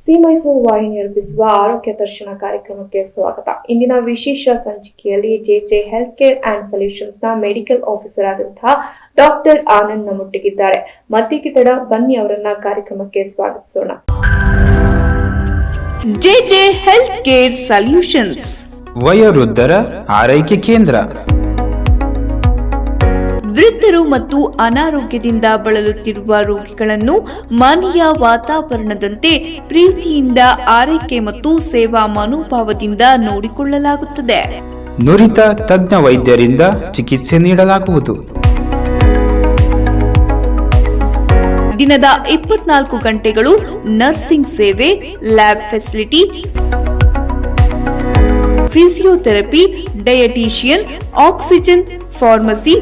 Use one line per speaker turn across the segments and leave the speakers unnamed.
C Mysuru ವಾಹಿನಿ ಅರ್ಪಿಸುವ ಆರೋಗ್ಯ ದರ್ಶನ ಕಾರ್ಯಕ್ರಮಕ್ಕೆ ಸ್ವಾಗತ. ಇಂದಿನ ವಿಶೇಷ ಸಂಚಿಕೆಯಲ್ಲಿ JJ health care and solutions ನ ಮೆಡಿಕಲ್ ಆಫೀಸರ್ ಆದಂತಹ ಡಾಕ್ಟರ್ ಆನಂದ್ ನಮ್ಮೊಟ್ಟಿಗಿದ್ದಾರೆ. ಮತ್ತಿಗೆ ತಡ ಬನ್ನಿ ಅವರನ್ನ ಕಾರ್ಯಕ್ರಮಕ್ಕೆ ಸ್ವಾಗತಿಸೋಣ.
ಜೆಜೆ ಹೆಲ್ತ್ ಕೇರ್ ಸೊಲ್ಯೂಷನ್ಸ್
ವಯೋವೃದ್ಧರ ಆರೈಕೆ ಕೇಂದ್ರ.
ವೃದ್ಧರು ಮತ್ತು ಅನಾರೋಗ್ಯದಿಂದ ಬಳಲುತ್ತಿರುವ ರೋಗಿಗಳನ್ನು ಮನೆಯ ವಾತಾವರಣದಂತೆ ಪ್ರೀತಿಯಿಂದ ಆರೈಕೆ ಮತ್ತು ಸೇವಾ ಮನೋಭಾವದಿಂದ ನೋಡಿಕೊಳ್ಳಲಾಗುತ್ತದೆ.
ನುರಿತ ತಜ್ಞ ವೈದ್ಯರಿಂದ ಚಿಕಿತ್ಸೆ ನೀಡಲಾಗುವುದು.
ದಿನದ 24 ಗಂಟೆಗಳು ನರ್ಸಿಂಗ್ ಸೇವೆ, lab facility, physiotherapy, dietician, oxygen, pharmacy,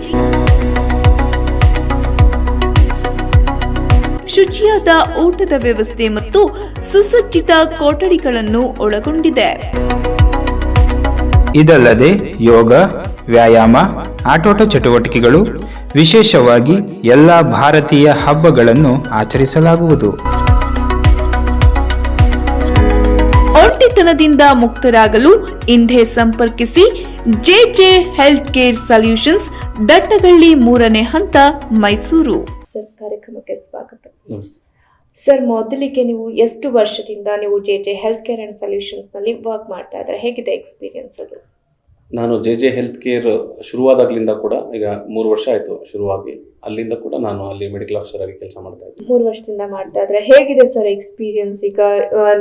ಶುಚಿಯಾದ ಊಟದ ವ್ಯವಸ್ಥೆ ಮತ್ತು ಸುಸಜ್ಜಿತ ಕೊಠಡಿಗಳನ್ನು ಒಳಗೊಂಡಿದೆ.
ಇದಲ್ಲದೆ ಯೋಗ, ವ್ಯಾಯಾಮ, ಆಟೋಟ ಚಟುವಟಿಕೆಗಳು, ವಿಶೇಷವಾಗಿ ಎಲ್ಲ ಭಾರತೀಯ ಹಬ್ಬಗಳನ್ನು ಆಚರಿಸಲಾಗುವುದು.
ಒಂಟಿತನದಿಂದ ಮುಕ್ತರಾಗಲು ಇಂದೇ ಸಂಪರ್ಕಿಸಿ JJ health care solutions, Dattagalli 3ನೇ ಹಂತ, ಮೈಸೂರು.
ಸರ್, ಕಾರ್ಯಕ್ರಮಕ್ಕೆ ಸ್ವಾಗತ. ಸರ್, ಮೊದಲಿಗೆ ನೀವು ಎಷ್ಟು ವರ್ಷದಿಂದ ನೀವು JJ health care and solutions ನಲ್ಲಿ ವರ್ಕ್ ಮಾಡ್ತಾ ಇದ್ದಾರೆ? ಹೇಗಿದೆ ಎಕ್ಸ್ಪೀರಿಯನ್ಸ್ ಅದು?
ನಾನು ಜೆ ಹೆಲ್ತ್ ಕೇರ್ ಶುರುವಾದಾಗಲಿಂದ ಕೂಡ ಈಗ 3 ವರ್ಷ ಆಯಿತು ಶುರುವಾಗಿ. ಅಲ್ಲಿಂದ ಕೂಡ ನಾನು ಅಲ್ಲಿ ಮೆಡಿಕಲ್ ಆಫೀಸರ್ ಆಗಿ ಕೆಲಸ ಮಾಡ್ತಾ ಇದ್ದೆ.
3 ವರ್ಷದಿಂದ ಮಾಡ್ತಾ ಇದ್ರೆ ಹೇಗಿದೆ ಸರ್ ಎಕ್ಸ್ಪೀರಿಯನ್ಸ್? ಈಗ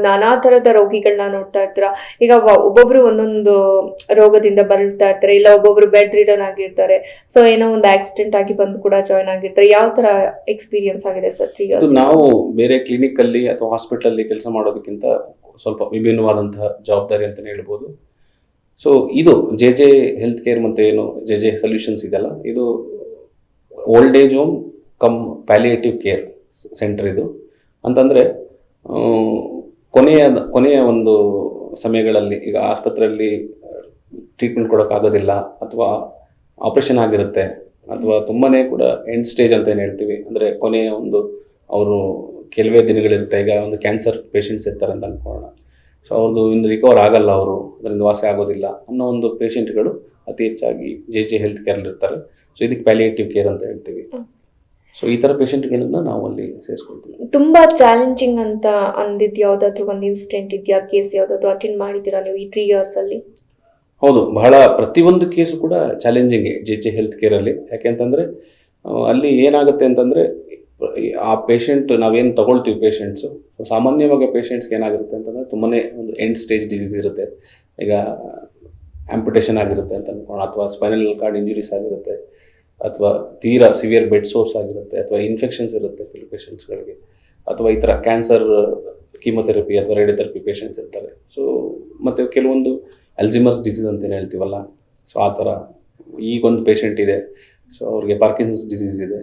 ನಾನಾ ತರದ ರೋಗಿಗಳನ್ನ ನೋಡ್ತಾ ಇರ್ತೀರಾ. ಈಗ ಒಬ್ಬೊಬ್ರು ಒಂದೊಂದು ರೋಗದಿಂದ ಬಳಲ್ತಾ ಇರ್ತಾರೆ, ಇಲ್ಲ ಒಬ್ಬೊಬ್ರು ಬೆಡ್ ರಿಡನ್ ಆಗಿರ್ತಾರೆ. ಸೊ ಏನೋ ಒಂದು ಆಕ್ಸಿಡೆಂಟ್ ಆಗಿ ಬಂದು ಕೂಡ ಜಾಯ್ನ್ ಆಗಿರ್ತಾರೆ. ಯಾವ ತರ ಎಕ್ಸ್ಪೀರಿಯನ್ಸ್ ಆಗಿದೆ ಸರ್ 3 years?
ನಾವು ಬೇರೆ ಕ್ಲಿನಿಕ್ ಅಲ್ಲಿ ಅಥವಾ ಹಾಸ್ಪಿಟಲ್ ಅಲ್ಲಿ ಕೆಲಸ ಮಾಡೋದಕ್ಕಿಂತ ಸ್ವಲ್ಪ ವಿಭಿನ್ನವಾದಂತಹ ಜವಾಬ್ದಾರಿ ಅಂತಾನೆ ಹೇಳ್ಬೋದು. ಸೊ ಇದು ಜೆ ಹೆಲ್ತ್ ಕೇರ್ ಮತ್ತು ಏನು ಜೆ ಸೊಲ್ಯೂಷನ್ಸ್ ಇದೆಲ್ಲ, ಇದು old age home come palliative care centre. ಇದು ಅಂತಂದರೆ ಕೊನೆಯ ಒಂದು ಸಮಯಗಳಲ್ಲಿ ಈಗ ಆಸ್ಪತ್ರೆಯಲ್ಲಿ ಟ್ರೀಟ್ಮೆಂಟ್ ಕೊಡೋಕ್ಕಾಗೋದಿಲ್ಲ, ಅಥವಾ ಆಪ್ರೇಷನ್ ಆಗಿರುತ್ತೆ, ಅಥವಾ ತುಂಬಾ ಕೂಡ ಎಂಡ್ ಸ್ಟೇಜ್ ಅಂತ ಏನು ಹೇಳ್ತೀವಿ, ಅಂದರೆ ಕೊನೆಯ ಒಂದು ಅವರು ಕೆಲವೇ ದಿನಗಳಿರುತ್ತೆ. ಈಗ ಒಂದು ಕ್ಯಾನ್ಸರ್ ಪೇಷಂಟ್ಸ್ ಇರ್ತಾರೆ ಅಂತ ಅಂದ್ಕೊಳ್ಳೋಣ. ಸೊ ಅವ್ರದ್ದು ಇನ್ನು ರಿಕವರ್ ಆಗಲ್ಲ, ಅವರು ಅದರಿಂದ ವಾಸಿ ಆಗೋದಿಲ್ಲ ಅನ್ನೋ ಒಂದು ಪೇಷಂಟ್ಗಳು ಅತಿ ಹೆಚ್ಚಾಗಿ ಜೆ ಹೆಲ್ತ್ ಕೇರಲ್ಲಿ ಇರ್ತಾರೆ. ಸೊ ಇದಕ್ಕೆ ಪ್ಯಾಲಿಯೇಟಿವ್ ಕೇರ್ ಅಂತ ಹೇಳ್ತೀವಿ. ಸೊ ಈ ಥರ ಪೇಷಂಟ್ಗಳನ್ನ ನಾವು ಅಲ್ಲಿ ಸೇರಿಸ್ಕೊಳ್ತೀವಿ.
ತುಂಬಾ ಚಾಲೆಂಜಿಂಗ್ ಅಂತ ಅಂದಿದ್ದು ಯಾವುದಾದ್ರೂ ಒಂದು ಇನ್ಸಿಡೆಂಟ್ ಇದೆಯಾ? ಕೇಸ್ ಯಾವುದಾದ್ರು ಅಟೆಂಡ್ ಮಾಡಿದ್ದೀರಾ ನೀವು ಈ 3 years ಅಲ್ಲಿ?
ಹೌದು, ಬಹಳ ಪ್ರತಿಯೊಂದು ಕೇಸು ಕೂಡ ಚಾಲೆಂಜಿಂಗ್ ಜೆ ಹೆಲ್ತ್ ಕೇರಲ್ಲಿ. ಯಾಕೆಂತಂದರೆ ಅಲ್ಲಿ ಏನಾಗುತ್ತೆ ಅಂತಂದರೆ, ಆ ಪೇಷಂಟ್ ನಾವೇನು ತಗೊಳ್ತೀವಿ ಪೇಷಂಟ್ಸು, ಸಾಮಾನ್ಯವಾಗಿ ಪೇಷಂಟ್ಸ್ಗೆ ಏನಾಗಿರುತ್ತೆ ಅಂತಂದರೆ ತುಂಬಾ ಒಂದು ಎಂಡ್ ಸ್ಟೇಜ್ ಡಿಸೀಸ್ ಇರುತ್ತೆ. ಈಗ ಆಂಪ್ಯುಟೇಷನ್ ಆಗಿರುತ್ತೆ ಅಂತ ಅನ್ಕೊಳ್ಳೋಣ, ಅಥವಾ ಸ್ಪೈನಲ್ ಕಾರ್ಡ್ ಇಂಜುರೀಸ್ ಆಗಿರುತ್ತೆ, ಅಥವಾ ತೀರಾ ಸಿವಿಯರ್ ಬೆಡ್ ಸೋರ್ಸ್ ಆಗಿರುತ್ತೆ, ಅಥವಾ ಇನ್ಫೆಕ್ಷನ್ಸ್ ಇರುತ್ತೆ ಕೆಲವು ಪೇಷಂಟ್ಸ್ಗಳಿಗೆ, ಅಥವಾ ಈ ಥರ ಕ್ಯಾನ್ಸರ್ ಕೀಮೊಥೆರಪಿ ಅಥವಾ ರೇಡಿಯೋಥೆರಪಿ ಪೇಷಂಟ್ಸ್ ಇರ್ತಾರೆ. ಸೊ ಮತ್ತು ಕೆಲವೊಂದು ಅಲ್ಝೈಮರ್ಸ್ ಡಿಸೀಸ್ ಅಂತೇನು ಹೇಳ್ತೀವಲ್ಲ, ಸೊ ಆ ಥರ ಈಗೊಂದು ಪೇಷಂಟ್ ಇದೆ, ಸೊ ಅವ್ರಿಗೆ ಪಾರ್ಕಿನ್ಸನ್ಸ್ ಡಿಸೀಸ್ ಇದೆ.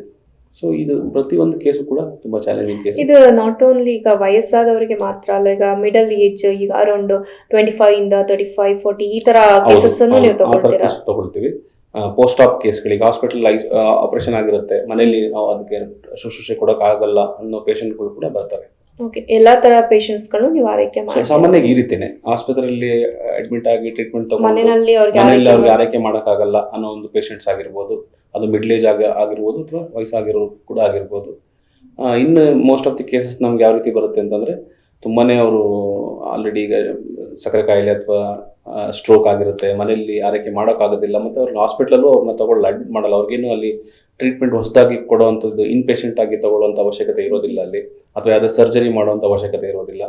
ಸೊ ಇದು ಪ್ರತಿಯೊಂದು ಕೇಸು ಕೂಡ ತುಂಬಾ ಚಾಲೆಂಜಿಂಗ್ ಕೇಸ್.
ಇದು ನಾಟ್ ಓನ್ಲಿ ಈಗ ವಯಸ್ಸಾದವರಿಗೆ ಮಾತ್ರ ಅಲ್ಲ, ಈಗ ಮಿಡಲ್ ಏಜ್, ಈಗ ಅರೌಂಡ್ 25 ಇಂದ 35, 40 ಈ ತರ ಕೇಸಸ್ ಅನ್ನು ನೀವು
ತಗೊಳ್ತೀವಿ. ಪೋಸ್ಟ್ ಆಪ್ ಕೇಸ್ಗಳಿಗೆ ಹಾಸ್ಪಿಟಲ್ ಆಪರೇಷನ್ ಆಗಿರುತ್ತೆ, ಮನೆಯಲ್ಲಿ ನಾವು ಅದಕ್ಕೆ ಶುಶ್ರೂಷೆ ಕೊಡೋಕ್ಕಾಗಲ್ಲ ಅನ್ನೋ ಪೇಷಂಟ್ಗಳು ಕೂಡ ಬರ್ತಾರೆ.
ಓಕೆ, ಎಲ್ಲಾ ತರ ಪೇಷಂಟ್ಸ್ ಗಳು ನೀವು ಆರೈಕೆ ಮಾಡಿ
ಸಾಮಾನ್ಯವಾಗಿ ಈ ರೀತಿನೇ ಆಸ್ಪತ್ರೆಯಲ್ಲಿ ಅಡ್ಮಿಟ್ ಆಗಿ ಟ್ರೀಟ್ಮೆಂಟ್ ತಗೊಂಡು
ಮನೆಯಲ್ಲಿ ಅವ್ರಿಗೆ
ಆರೈಕೆ ಮಾಡೋಕ್ಕಾಗಲ್ಲ ಅನ್ನೋ ಒಂದು ಪೇಷಂಟ್ಸ್ ಆಗಿರ್ಬೋದು, ಅದು ಮಿಡ್ಲ್ ಏಜ್ ಆಗಿರ್ಬೋದು, ಅಥವಾ ವಯಸ್ಸಾಗಿರೋರು ಕೂಡ ಆಗಿರ್ಬೋದು. ಇನ್ನು ಮೋಸ್ಟ್ ಆಫ್ ದಿ ಕೇಸಸ್ ನಮ್ಗೆ ಯಾವ ರೀತಿ ಬರುತ್ತೆ ಅಂತಂದರೆ, ತುಂಬಾ ಅವರು ಆಲ್ರೆಡಿ ಈಗ ಸಕ್ಕರೆ ಕಾಯಿಲೆ ಅಥವಾ ಸ್ಟ್ರೋಕ್ ಆಗಿರುತ್ತೆ, ಮನೆಯಲ್ಲಿ ಆರೈಕೆ ಮಾಡೋಕ್ಕಾಗೋದಿಲ್ಲ, ಮತ್ತು ಅವ್ರನ್ನ ಹಾಸ್ಪಿಟ್ಲಲ್ಲೂ ಅವ್ರನ್ನ ತಗೊಳ್ಳಿ ಅಡ್ಮಿಟ್ ಮಾಡಲ್ಲ. ಅವ್ರಿಗೇನು ಅಲ್ಲಿ ಟ್ರೀಟ್ಮೆಂಟ್ ಹೊಸದಾಗಿ ಕೊಡುವಂಥದ್ದು ಇನ್ ಪೇಷಂಟ್ ಆಗಿ ತಗೊಳ್ಳುವಂಥ ಅವಶ್ಯಕತೆ ಇರೋದಿಲ್ಲ ಅಲ್ಲಿ, ಅಥವಾ ಯಾವುದೇ ಸರ್ಜರಿ ಮಾಡುವಂಥ ಅವಶ್ಯಕತೆ ಇರೋದಿಲ್ಲ.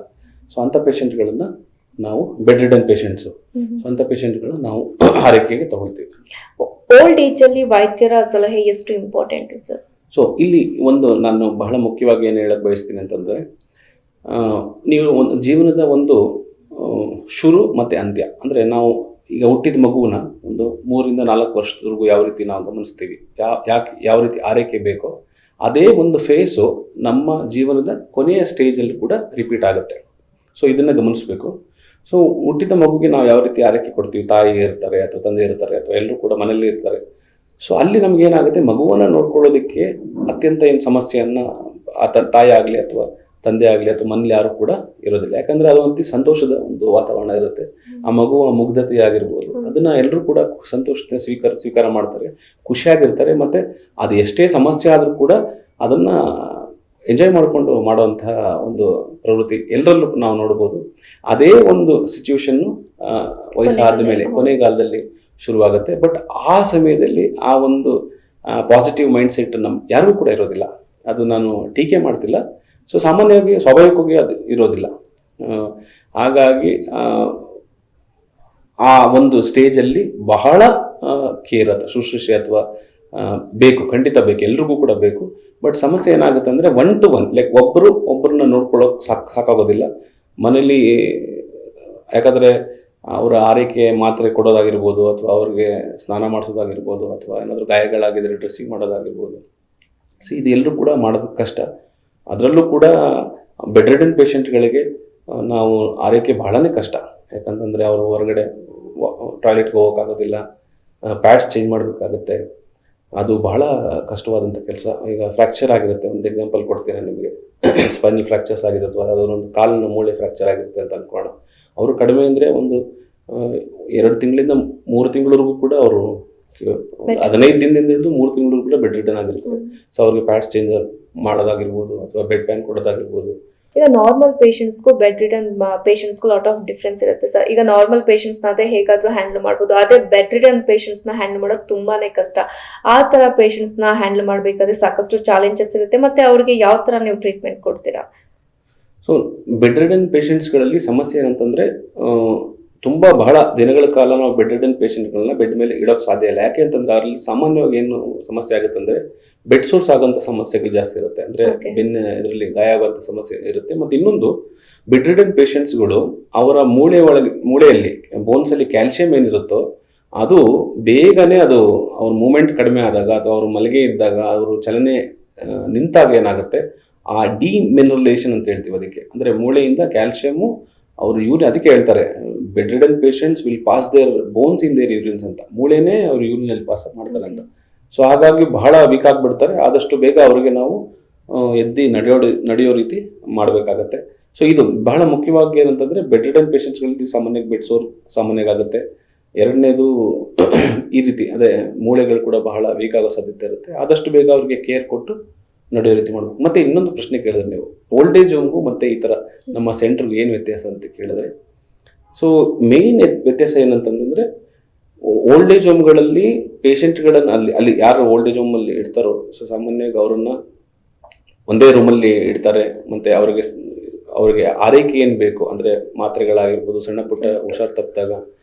ಸೊ ಅಂಥ ಪೇಷಂಟ್ಗಳನ್ನು ನಾವು ಬೆಡ್ ರಿಡನ್ ಪೇಷಂಟ್ಸು, ಸೊ ಅಂಥ ಪೇಷಂಟ್ಗಳನ್ನ ನಾವು ಆರೈಕೆಗೆ ತಗೊಳ್ತೀವಿ.
ಓಲ್ಡ್ ಏಜ್ ಅಲ್ಲಿ ವೈದ್ಯರ ಸಲಹೆ ಎಷ್ಟು ಇಂಪಾರ್ಟೆಂಟ್ ಸರ್?
ಸೊ ಇಲ್ಲಿ ನಾನು ಬಹಳ ಮುಖ್ಯವಾಗಿ ಏನು ಹೇಳಕ್ಕೆ ಬಯಸ್ತೀನಿ ಅಂತಂದರೆ, ನೀವು ಒಂದು ಜೀವನದ ಒಂದು ಶುರು ಮತ್ತು ಅಂತ್ಯ, ಅಂದರೆ ನಾವು ಈಗ ಹುಟ್ಟಿದ ಮಗುವನ್ನ ಒಂದು 3 ರಿಂದ 4 ವರ್ಷದವರೆಗೂ ಯಾವ ರೀತಿ ನಾವು ಗಮನಿಸ್ತೀವಿ, ಯಾವ ರೀತಿ ಆರೈಕೆ ಬೇಕೋ ಅದೇ ಒಂದು ಫೇಸು ನಮ್ಮ ಜೀವನದ ಕೊನೆಯ ಸ್ಟೇಜಲ್ಲಿ ಕೂಡ ರಿಪೀಟ್ ಆಗುತ್ತೆ. ಸೊ ಇದನ್ನು ಗಮನಿಸಬೇಕು. ಸೊ ಹುಟ್ಟಿದ ಮಗುಗೆ ನಾವು ಯಾವ ರೀತಿ ಆರೈಕೆ ಕೊಡ್ತೀವಿ, ತಾಯಿ ಇರ್ತಾರೆ ಅಥವಾ ತಂದೆ ಇರ್ತಾರೆ ಅಥವಾ ಎಲ್ಲರೂ ಕೂಡ ಮನೆಯಲ್ಲಿ ಇರ್ತಾರೆ. ಸೊ ಅಲ್ಲಿ ನಮಗೇನಾಗುತ್ತೆ, ಮಗುವನ್ನು ನೋಡ್ಕೊಳ್ಳೋದಕ್ಕೆ ಅತ್ಯಂತ ಏನು ಸಮಸ್ಯೆಯನ್ನು ತಾಯಿ ಆಗಲಿ ಅಥವಾ ತಂದೆ ಆಗಲಿ ಅಥವಾ ಮನೇಲಿ ಯಾರು ಕೂಡ ಇರೋದಿಲ್ಲ. ಯಾಕಂದ್ರೆ ಅದು ಒಂದು ಸಂತೋಷದ ಒಂದು ವಾತಾವರಣ ಇರುತ್ತೆ. ಆ ಮಗುವ ಮುಗ್ಧತೆ ಆಗಿರ್ಬೋದು, ಅದನ್ನ ಎಲ್ಲರೂ ಕೂಡ ಸಂತೋಷದಿಂದ ಸ್ವೀಕಾರ ಮಾಡ್ತಾರೆ, ಖುಷಿಯಾಗಿರ್ತಾರೆ. ಮತ್ತೆ ಅದು ಎಷ್ಟೇ ಸಮಸ್ಯೆ ಆದ್ರೂ ಕೂಡ ಅದನ್ನ ಎಂಜಾಯ್ ಮಾಡಿಕೊಂಡು ಮಾಡುವಂತಹ ಒಂದು ಪ್ರವೃತ್ತಿ ಎಲ್ಲರಲ್ಲೂ ನಾವು ನೋಡ್ಬೋದು. ಅದೇ ಒಂದು ಸಿಚುವೇಶನ್ ವಯಸ್ಸಾದ ಮೇಲೆ ಕೊನೆಗಾಲದಲ್ಲಿ ಶುರುವಾಗುತ್ತೆ. ಬಟ್ ಆ ಸಮಯದಲ್ಲಿ ಆ ಒಂದು ಪಾಸಿಟಿವ್ ಮೈಂಡ್ ಸೆಟ್ ಯಾರಿಗೂ ಕೂಡ ಇರೋದಿಲ್ಲ. ಅದು ನಾನು ಟೀಕೆ ಮಾಡ್ತಿಲ್ಲ. ಸೊ ಸಾಮಾನ್ಯವಾಗಿ ಸ್ವಾಭಾವಿಕವಾಗಿ ಅದು ಇರೋದಿಲ್ಲ. ಹಾಗಾಗಿ ಆ ಒಂದು ಸ್ಟೇಜಲ್ಲಿ ಬಹಳ ಕೇರ್ ಅಥವಾ ಶುಶ್ರೂಷೆ ಅಥವಾ ಬೇಕು, ಖಂಡಿತ ಬೇಕು, ಎಲ್ರಿಗೂ ಕೂಡ ಬೇಕು. ಬಟ್ ಸಮಸ್ಯೆ ಏನಾಗುತ್ತೆ ಅಂದರೆ 1 to 1 ಲೈಕ್ ಒಬ್ಬರನ್ನ ನೋಡ್ಕೊಳ್ಳೋಕೆ ಸಾಕಾಗೋದಿಲ್ಲ ಮನೇಲಿ. ಯಾಕಂದರೆ ಅವರ ಆರೈಕೆ ಮಾತ್ರೆ ಕೊಡೋದಾಗಿರ್ಬೋದು, ಅಥವಾ ಅವ್ರಿಗೆ ಸ್ನಾನ ಮಾಡಿಸೋದಾಗಿರ್ಬೋದು, ಅಥವಾ ಏನಾದರೂ ಗಾಯಗಳಾಗಿದ್ದರೆ ಡ್ರೆಸ್ಸಿಂಗ್ ಮಾಡೋದಾಗಿರ್ಬೋದು. ಸೊ ಇದು ಎಲ್ಲರೂ ಕೂಡ ಮಾಡೋದಕ್ಕೆ ಕಷ್ಟ. ಅದರಲ್ಲೂ ಕೂಡ ಬೆಡ್ ರಿಡನ್ ಪೇಷಂಟ್ಗಳಿಗೆ ನಾವು ಆರೈಕೆ ಬಹಳನೇ ಕಷ್ಟ. ಯಾಕಂತಂದರೆ ಅವರು ಹೊರಗಡೆ ಟಾಯ್ಲೆಟ್ಗೆ ಹೋಗೋಕ್ಕಾಗೋದಿಲ್ಲ, ಪ್ಯಾಡ್ಸ್ ಚೇಂಜ್ ಮಾಡಬೇಕಾಗುತ್ತೆ. ಅದು ಬಹಳ ಕಷ್ಟವಾದಂಥ ಕೆಲಸ. ಈಗ ಫ್ರ್ಯಾಕ್ಚರ್ ಆಗಿರುತ್ತೆ, ಒಂದು ಎಕ್ಸಾಂಪಲ್ ಕೊಡ್ತೀನಿ ನಿಮಗೆ. ಸ್ಪೈನಲ್ ಫ್ರ್ಯಾಕ್ಚರ್ಸ್ ಆಗಿದೆ ಅಥವಾ ಅದರೊಂದು ಕಾಲಿನ ಮೂಳೆ ಫ್ರ್ಯಾಕ್ಚರ್ ಆಗಿರುತ್ತೆ ಅಂತ ಅಂದ್ಕೊಳ್ಳೋಣ. ಅವರು ಕಡಿಮೆ ಅಂದರೆ ಒಂದು 2 ತಿಂಗಳಿಂದ 3 ತಿಂಗಳವರೆಗೂ ಕೂಡ ಅವರು 15 ದಿನದಿಂದ ಹಿಡಿದು 3 ತಿಂಗಳವರೆಗೂ ಕೂಡ ಬೆಡ್ ರಿಟರ್ನ್ ಆಗಿರ್ತಾರೆ. ಸೊ ಅವ್ರಿಗೆ ಪ್ಯಾಡ್ಸ್ ಚೇಂಜ್ ಮಾಡೋದಾಗಿರ್ಬೋದು ಅಥವಾ ಬೆಡ್ ಪ್ಯಾನ್ ಕೊಡೋದಾಗಿರ್ಬೋದು.
ಈಗ ನಾರ್ಮಲ್ ಪೇಷಂಟ್ಸ್ಗೂ ಬೆಡ್ ರಿಡನ್ ಪೇಷಂಟ್ಸ್ಗೂ ಲಾಟ್ ಆಫ್ ಡಿಫ್ರೆನ್ಸ್ ಇರುತ್ತೆ ಸರ್. ಈಗ ನಾರ್ಮಲ್ ಪೇಷಂಟ್ಸ್ನ ಅದೇ ಹೇಗಾದ್ರೂ ಹ್ಯಾಂಡಲ್ ಮಾಡ್ಬೋದು, ಅದೇ ಬೆಡ್ ರಿಡನ್ ಪೇಷಂಟ್ಸ್ನ ಹ್ಯಾಂಡಲ್ ಮಾಡೋದು ತುಂಬಾನೇ ಕಷ್ಟ. ಆ ಥರ ಪೇಷಂಟ್ಸ್ನ ಹ್ಯಾಂಡಲ್ ಮಾಡಬೇಕಾದ್ರೆ ಸಾಕಷ್ಟು ಚಾಲೆಂಜಸ್ ಇರುತ್ತೆ. ಮತ್ತೆ ಅವ್ರಿಗೆ ಯಾವ ಥರ ನೀವು ಟ್ರೀಟ್ಮೆಂಟ್ ಕೊಡ್ತೀರಾ?
ಸೊ ಬೆಡ್ ರಿಡನ್ ಪೇಷಂಟ್ಸ್ಗಳಲ್ಲಿ ಸಮಸ್ಯೆ ಏನಂತಂದರೆ, ತುಂಬ ಬಹಳ ದಿನಗಳ ಕಾಲ ನಾವು ಬೆಡ್ ರಿಡನ್ ಪೇಷಂಟ್ಗಳನ್ನ ಬೆಡ್ ಮೇಲೆ ಇಡೋಕ್ಕೆ ಸಾಧ್ಯ ಇಲ್ಲ. ಯಾಕೆ ಅಂತಂದರೆ ಅವರಲ್ಲಿ ಸಾಮಾನ್ಯವಾಗಿ ಏನು ಸಮಸ್ಯೆ ಆಗುತ್ತೆ ಅಂದರೆ ಬೆಡ್ ಸೋರ್ಸ್ ಆಗೋಂಥ ಸಮಸ್ಯೆಗಳು ಜಾಸ್ತಿ ಇರುತ್ತೆ. ಅಂದರೆ ಬೆನ್ನ ಇದರಲ್ಲಿ ಗಾಯ ಆಗುವಂಥ ಸಮಸ್ಯೆ ಇರುತ್ತೆ. ಮತ್ತು ಇನ್ನೊಂದು, ಬೆಡ್ ರಿಡನ್ ಪೇಷಂಟ್ಸ್ಗಳು ಅವರ ಮೂಳೆಯಲ್ಲಿ ಬೋನ್ಸಲ್ಲಿ ಕ್ಯಾಲ್ಸಿಯಂ ಏನಿರುತ್ತೋ ಅದು ಬೇಗನೆ ಅದು ಅವ್ರ ಮೂಮೆಂಟ್ ಕಡಿಮೆ ಆದಾಗ ಅಥವಾ ಅವರು ಮಲಗೆ ಇದ್ದಾಗ ಅವರು ಚಲನೆ ನಿಂತಾಗ ಏನಾಗುತ್ತೆ, ಆ ಡಿಮಿನರಲೈಸೇಷನ್ ಅಂತ ಹೇಳ್ತೀವಿ ಅದಕ್ಕೆ. ಅಂದರೆ ಮೂಳೆಯಿಂದ ಕ್ಯಾಲ್ಸಿಯಮ್ಮು ಅವರು ಅದಕ್ಕೆ ಹೇಳ್ತಾರೆ bed ridden patients will pass their bones in their urines ಅಂತ. ಮೂಳೆನೇ ಅವ್ರು ಯೂರಿನಲ್ಲಿ ಪಾಸ್ ಮಾಡ್ತಾರೆ ಅಂತ. ಸೊ ಹಾಗಾಗಿ ಬಹಳ ವೀಕ್ ಆಗಿಬಿಡ್ತಾರೆ. ಆದಷ್ಟು ಬೇಗ ಅವರಿಗೆ ನಾವು ಎದ್ದು ನಡೆಯೋ ರೀತಿ ಮಾಡಬೇಕಾಗತ್ತೆ. ಸೊ ಇದು ಬಹಳ ಮುಖ್ಯವಾಗಿ ಏನಂತಂದರೆ ಬೆಡ್ ರಿಡನ್ ಪೇಷಂಟ್ಸ್ಗಳಲ್ಲಿ ಸಾಮಾನ್ಯವಾಗಿ ಬೆಡ್ ಸೋರ್ ಸಾಮಾನ್ಯವಾಗಿ ಆಗುತ್ತೆ. ಎರಡನೇದು ಈ ರೀತಿ ಅದೇ ಮೂಳೆಗಳು ಕೂಡ ಬಹಳ ವೀಕ್ ಆಗೋ ಸಾಧ್ಯತೆ ಇರುತ್ತೆ. ಆದಷ್ಟು ಬೇಗ ಅವ್ರಿಗೆ ಕೇರ್ ಕೊಟ್ಟು ನಡೆಯೋ ರೀತಿ ಮಾಡಬೇಕು. ಮತ್ತು ಇನ್ನೊಂದು ಪ್ರಶ್ನೆ ಕೇಳಿದ್ರೆ ನೀವು, ಓಲ್ಡ್ ಏಜ್ ಹೋಮ್ಗೂ ಮತ್ತು ಈ ಥರ ನಮ್ಮ ಸೆಂಟ್ರ್ಗೆ ಏನು ವ್ಯತ್ಯಾಸ ಅಂತ ಕೇಳಿದ್ರೆ, ಸೊ ಮೇಯ್ನ್ ವ್ಯತ್ಯಾಸ ಏನಂತಂದರೆ ಓಲ್ಡ್ ಏಜ್ ಹೋಮ್ಗಳಲ್ಲಿ ಪೇಷಂಟ್ಗಳನ್ನು ಅಲ್ಲಿ ಯಾರು ಓಲ್ಡ್ ಏಜ್ ಹೋಮಲ್ಲಿ ಇಡ್ತಾರೋ, ಸೊ ಸಾಮಾನ್ಯವಾಗಿ ಅವರನ್ನು ಒಂದೇ ರೂಮಲ್ಲಿ ಇಡ್ತಾರೆ. ಮತ್ತು ಅವ್ರಿಗೆ ಆರೈಕೆ ಏನು ಬೇಕು ಅಂದರೆ ಮಾತ್ರೆಗಳಾಗಿರ್ಬೋದು, ಸಣ್ಣ ಪುಟ್ಟ ಹುಷಾರು ತಪ್ಪಿದಾಗ,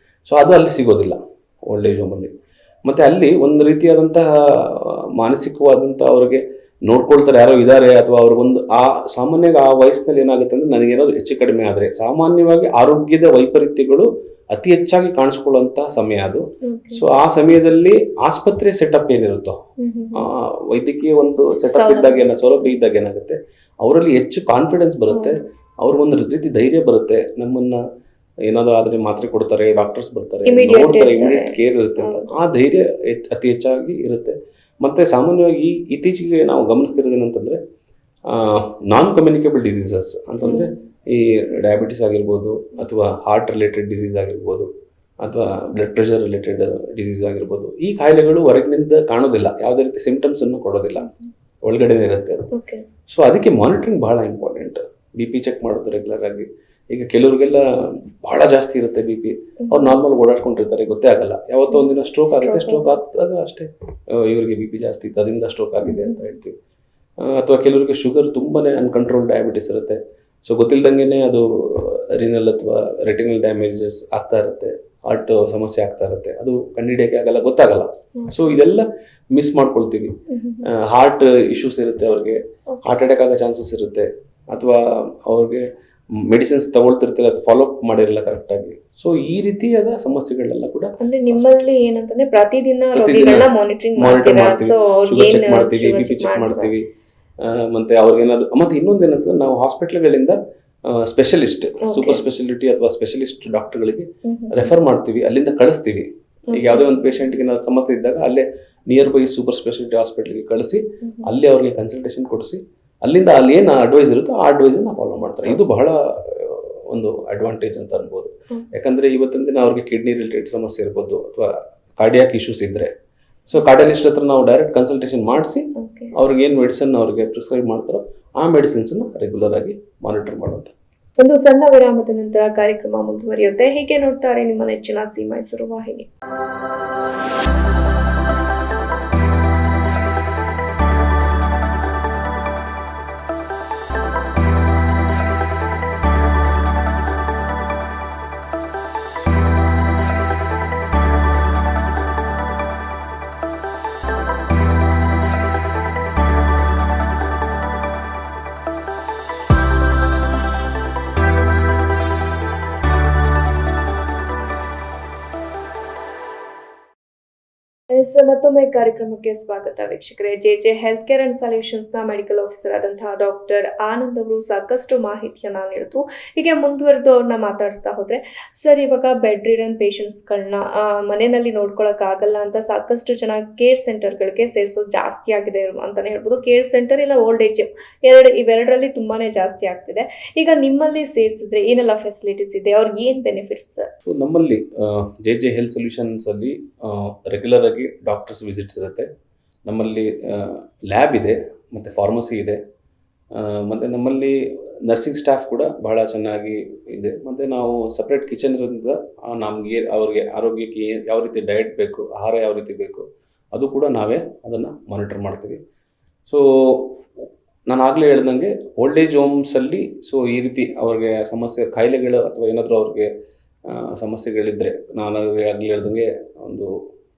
ಸೊ ಅದು ಅಲ್ಲಿ ಸಿಗೋದಿಲ್ಲ ಓಲ್ಡ್ ಏಜ್ ಹೋಮಲ್ಲಿ. ಮತ್ತು ಅಲ್ಲಿ ಒಂದು ರೀತಿಯಾದಂತಹ ಮಾನಸಿಕವಾದಂಥ ಅವ್ರಿಗೆ ನೋಡ್ಕೊಳ್ತಾರೆ ಯಾರೋ ಇದ್ದಾರೆ, ಅಥವಾ ಅವ್ರಿಗೊಂದು ಸಾಮಾನ್ಯವಾಗಿ ಆ ವಯಸ್ಸಿನಲ್ಲಿ ಏನಾಗುತ್ತೆ ಅಂದರೆ ನನಗೇನಾದ್ರು ಹೆಚ್ಚು ಕಡಿಮೆ ಆದರೆ ಸಾಮಾನ್ಯವಾಗಿ ಆರೋಗ್ಯದ ವೈಪರೀತ್ಯಗಳು ಅತಿ ಹೆಚ್ಚಾಗಿ ಕಾಣಿಸ್ಕೊಳ್ಳುವಂತಹ ಸಮಯ ಅದು. ಸೊ ಆ ಸಮಯದಲ್ಲಿ ಆಸ್ಪತ್ರೆ ಸೆಟಪ್ ಏನಿರುತ್ತೋ, ವೈದ್ಯಕೀಯ ಒಂದು ಸೆಟಪ್ ಇದ್ದಾಗ ಸೌಲಭ್ಯ ಇದ್ದಾಗ ಏನಾಗುತ್ತೆ, ಅವರಲ್ಲಿ ಹೆಚ್ಚು ಕಾನ್ಫಿಡೆನ್ಸ್ ಬರುತ್ತೆ, ಅವ್ರಿಗೊಂದು ರೀತಿ ಧೈರ್ಯ ಬರುತ್ತೆ. ನಮ್ಮನ್ನ ಏನಾದ್ರು ಆದ್ರೆ ಮಾತ್ರೆ ಕೊಡ್ತಾರೆ, ಡಾಕ್ಟರ್ಸ್ ಬರ್ತಾರೆ, ನೋಡ್ತಾರೆ, ಇಮಿಡಿಯೇಟ್ ಕೇರ್ ಇರುತ್ತೆ ಅಂತ ಆ ಧೈರ್ಯ ಅತಿ ಹೆಚ್ಚಾಗಿ ಇರುತ್ತೆ. ಮತ್ತೆ ಸಾಮಾನ್ಯವಾಗಿ ಇತ್ತೀಚೆಗೆ ನಾವು ಗಮನಿಸ್ತಿರೋದೇನಂತಂದ್ರೆ ನಾನ್ ಕಮ್ಯುನಿಕೇಬಲ್ ಡಿಸೀಸಸ್ ಅಂತಂದ್ರೆ ಈ ಡಯಾಬಿಟಿಸ್ ಆಗಿರ್ಬೋದು, ಅಥವಾ ಹಾರ್ಟ್ ರಿಲೇಟೆಡ್ ಡಿಸೀಸ್ ಆಗಿರ್ಬೋದು, ಅಥವಾ ಬ್ಲಡ್ ಪ್ರೆಷರ್ ರಿಲೇಟೆಡ್ ಡಿಸೀಸ್ ಆಗಿರ್ಬೋದು, ಈ ಕಾಯಿಲೆಗಳು ಹೊರಗಿನಿಂದ ಕಾಣೋದಿಲ್ಲ, ಯಾವುದೇ ರೀತಿ ಸಿಂಪ್ಟಮ್ಸ್ ಅನ್ನು ಕೊಡೋದಿಲ್ಲ, ಒಳಗಡೆನೇ ಇರುತ್ತೆ ಅದು. ಸೊ ಅದಕ್ಕೆ ಮಾನಿಟರಿಂಗ್ ಬಹಳ ಇಂಪಾರ್ಟೆಂಟ್. BP ಚೆಕ್ ಮಾಡೋದು ರೆಗ್ಯುಲರ್ ಆಗಿ. ಈಗ ಕೆಲವ್ರಿಗೆಲ್ಲ ಬಹಳ ಜಾಸ್ತಿ ಇರುತ್ತೆ BP, ಅವ್ರು ನಾರ್ಮಲ್ ಓಡಾಡ್ಕೊಂಡಿರ್ತಾರೆ, ಗೊತ್ತೇ ಆಗಲ್ಲ. ಯಾವತ್ತೋ ಒಂದಿನ ಸ್ಟ್ರೋಕ್ ಆಗುತ್ತೆ, ಸ್ಟ್ರೋಕ್ ಆದಾಗ ಅಷ್ಟೇ ಇವರಿಗೆ BP ಜಾಸ್ತಿ ಇತ್ತು, ಅದರಿಂದ ಸ್ಟ್ರೋಕ್ ಆಗಿದೆ ಅಂತ ಹೇಳ್ತೀವಿ. ಅಥವಾ ಕೆಲವರಿಗೆ ಶುಗರ್ ತುಂಬಾನೇ ಅನ್ಕಂಟ್ರೋಲ್ ಡಯಾಬಿಟಿಸ್ ಇರುತ್ತೆ. ಸೊ ಗೊತ್ತಿಲ್ದಂಗೆ ಅದು ರಿನಲ್ ಅಥವಾ ರೆಟಿನಲ್ ಡ್ಯಾಮೇಜಸ್ ಆಗ್ತಾ ಇರುತ್ತೆ, ಹಾರ್ಟ್ ಸಮಸ್ಯೆ ಆಗ್ತಾ ಇರುತ್ತೆ, ಅದು ಕಂಡುಹಿಡಿಯೋಕೆ ಆಗಲ್ಲ, ಗೊತ್ತಾಗಲ್ಲ. ಸೊ ಇದೆಲ್ಲ ಮಿಸ್ ಮಾಡ್ಕೊಳ್ತೀವಿ. ಹಾರ್ಟ್ ಇಶ್ಯೂಸ್ ಇರುತ್ತೆ, ಅವ್ರಿಗೆ ಹಾರ್ಟ್ ಅಟ್ಯಾಕ್ ಆಗೋ ಚಾನ್ಸಸ್ ಇರುತ್ತೆ, ಅಥವಾ ಅವ್ರಿಗೆ ಮೆಡಿಸಿನ್ಸ್ ತಗೊಳ್ತಿರ್ತಿಲ್ಲ ಅಥವಾ ಫಾಲೋ ಅಪ್ ಮಾಡಿರಲ್ಲ ಕರೆಕ್ಟ್ ಆಗಿ. ಸೊ ಈ ರೀತಿಯಾದ ಸಮಸ್ಯೆಗಳೆಲ್ಲ ಕೂಡ
ಅಂದ್ರೆ ನಿಮ್ಮಲ್ಲಿ ಏನಂತಂದ್ರೆ ಪ್ರತಿದಿನ ರೋಗಿಗಳನ್ನ ಮಾನಿಟರಿಂಗ್ ಮಾಡ್ತೀವಿ,
ಶುಗರ್ ಚೆಕ್ ಮಾಡ್ತೀವಿ, BP ಚೆಕ್ ಮಾಡ್ತೀವಿ. ಮತ್ತೆ ಅವ್ರಿಗೇನಾದ್ರು, ಮತ್ತೆ ಇನ್ನೊಂದೇನಂತಂದ್ರೆ ನಾವು ಹಾಸ್ಪಿಟ್ಲ್ಗಳಿಂದ ಸ್ಪೆಷಲಿಸ್ಟ್, ಸೂಪರ್ ಸ್ಪೆಷಾಲಿಟಿ ಅಥವಾ ಸ್ಪೆಷಲಿಸ್ಟ್ ಡಾಕ್ಟರ್ಗಳಿಗೆ ರೆಫರ್ ಮಾಡ್ತೀವಿ, ಅಲ್ಲಿಂದ ಕಳಿಸ್ತೀವಿ. ಈಗ ಯಾವುದೇ ಒಂದು ಪೇಷಂಟ್ಗೆ ಏನಾದ್ರು ಸಮಸ್ಯೆ ಇದ್ದಾಗ ಅಲ್ಲೇ ನಿಯರ್ ಬೈ ಸೂಪರ್ ಸ್ಪೆಷಾಲಿಟಿ ಹಾಸ್ಪಿಟ್ಲಿಗೆ ಕಳಿಸಿ ಅಲ್ಲಿ ಅವ್ರಿಗೆ ಕನ್ಸಲ್ಟೇಷನ್ ಕೊಡಿಸಿ ಅಲ್ಲಿಂದ ಅಲ್ಲಿ ಏನು ಅಡ್ವೈಸ್ ಇರುತ್ತೋ ಆ ಅಡ್ವೈಸನ್ನು ಫಾಲೋ ಮಾಡ್ತಾರೆ. ಇದು ಬಹಳ ಒಂದು ಅಡ್ವಾಂಟೇಜ್ ಅಂತ ಅನ್ಬೋದು. ಯಾಕಂದರೆ ಇವತ್ತಿನ ದಿನ ಅವ್ರಿಗೆ ಕಿಡ್ನಿ ರಿಲೇಟೆಡ್ ಸಮಸ್ಯೆ ಇರ್ಬೋದು ಅಥವಾ ಕಾರ್ಡಿಯಾಕ್ ಇಶ್ಯೂಸ್ ಇದ್ದರೆ, ಸೊ ಕಾರ್ಡಿಯಾಲಿಸ್ಟ್ ಹತ್ರ ನಾವು ಡೈರೆಕ್ಟ್ ಕನ್ಸಲ್ಟೇಷನ್ ಮಾಡಿಸಿ ಅವ್ರಿಗೆ ಏನು ಮೆಡಿಸಿನ್ ಅವ್ರಿಗೆ ಪ್ರಿಸ್ಕ್ರೈಬ್ ಮಾಡ್ತಾರೋ ಆ ಮೆಡಿಸಿನ್ಸನ್ನು ರೆಗ್ಯುಲರ್ ಆಗಿ ಮಾನಿಟರ್ ಮಾಡುವಂಥ.
ಒಂದು ಸಣ್ಣ ವಿರಾಮದ ನಂತರ ಕಾರ್ಯಕ್ರಮ ಮುಂದುವರಿಯುತ್ತೆ. ಹೀಗೆ ನೋಡ್ತಾರೆ ನಿಮ್ಮ ನೆಚ್ಚಿನ ಸಿ ಮೈಸೂರು ವಾಹಿನಿ. ಮತ್ತೊಮ್ಮೆ ಕಾರ್ಯಕ್ರಮಕ್ಕೆ ಸ್ವಾಗತ ವೀಕ್ಷಕರೇ. J health care and solutions ನ ಮೆಡಿಕಲ್ ಆಫೀಸರ್ ಆದಂತಹ ಡಾಕ್ಟರ್ ಆನಂದ್ ಅವರು ಸಾಕಷ್ಟು ಮಾಹಿತಿಯನ್ನ ನೀಡಿದ್ರು. ಹೀಗೆ ಮುಂದುವರೆದು ಅವ್ರನ್ನ ಮಾತಾಡಿಸ್ತಾ ಹೋದ್ರೆ, ಸರ್ ಇವಾಗ ಬೆಡ್ ರಿಡನ್ ಪೇಷಂಟ್ಸ್ಗಳನ್ನ ಮನೆಯಲ್ಲಿ ನೋಡ್ಕೊಳಕ್ ಆಗಲ್ಲ ಅಂತ ಸಾಕಷ್ಟು ಜನ ಕೇರ್ ಸೆಂಟರ್ಗಳಿಗೆ ಸೇರಿಸೋದು ಜಾಸ್ತಿ ಆಗಿದೆ ಅಂತಾನೆ ಹೇಳ್ಬೋದು. ಕೇರ್ ಸೆಂಟರ್ ಇಲ್ಲ ಓಲ್ಡ್ ಏಜ್ ಇವೆರಡರಲ್ಲಿ ತುಂಬಾನೇ ಜಾಸ್ತಿ ಆಗ್ತಿದೆ. ಈಗ ನಿಮ್ಮಲ್ಲಿ ಸೇರಿಸಿದ್ರೆ ಏನೆಲ್ಲ ಫೆಸಿಲಿಟೀಸ್ ಇದೆ, ಅವ್ರಿಗೆ ಏನ್ ಬೆನಿಫಿಟ್ಸ್ ಸರ್?
ನಮ್ಮಲ್ಲಿ ಜೆ ಹೆಲ್ತ್ ಸೊಲ್ಯೂಷನ್ಸ್ ಅಲ್ಲಿ ರೆಗ್ಯುಲರ್ ಆಗಿ ಡಾಕ್ಟರ್ಸ್ ವಿಸಿಟ್ಸ್ ಇರುತ್ತೆ. ನಮ್ಮಲ್ಲಿ ಲ್ಯಾಬ್ ಇದೆ ಮತ್ತು ಫಾರ್ಮಸಿ ಇದೆ. ಮತ್ತು ನಮ್ಮಲ್ಲಿ ನರ್ಸಿಂಗ್ ಸ್ಟಾಫ್ ಕೂಡ ಬಹಳ ಚೆನ್ನಾಗಿ ಇದೆ. ಮತ್ತು ನಾವು ಸಪ್ರೇಟ್ ಕಿಚನ್ ಇರೋದ್ರಿಂದ ನಮಗೆ ಅವ್ರಿಗೆ ಆರೋಗ್ಯಕ್ಕೆ ಯಾವ ರೀತಿ ಡಯಟ್ ಬೇಕು, ಆಹಾರ ಯಾವ ರೀತಿ ಬೇಕು ಅದು ಕೂಡ ನಾವೇ ಅದನ್ನು ಮಾನಿಟರ್ ಮಾಡ್ತೀವಿ. ಸೊ ನಾನು ಆಗಲೇ ಹೇಳ್ದಂಗೆ ಓಲ್ಡ್ ಏಜ್ ಹೋಮ್ಸಲ್ಲಿ ಸೊ ಈ ರೀತಿ ಅವ್ರಿಗೆ ಸಮಸ್ಯೆ ಕಾಯಿಲೆಗಳು ಅಥವಾ ಏನಾದರೂ ಅವ್ರಿಗೆ ಸಮಸ್ಯೆಗಳಿದ್ದರೆ, ನಾನು ಆಗಲೇ ಹೇಳ್ದಂಗೆ ಒಂದು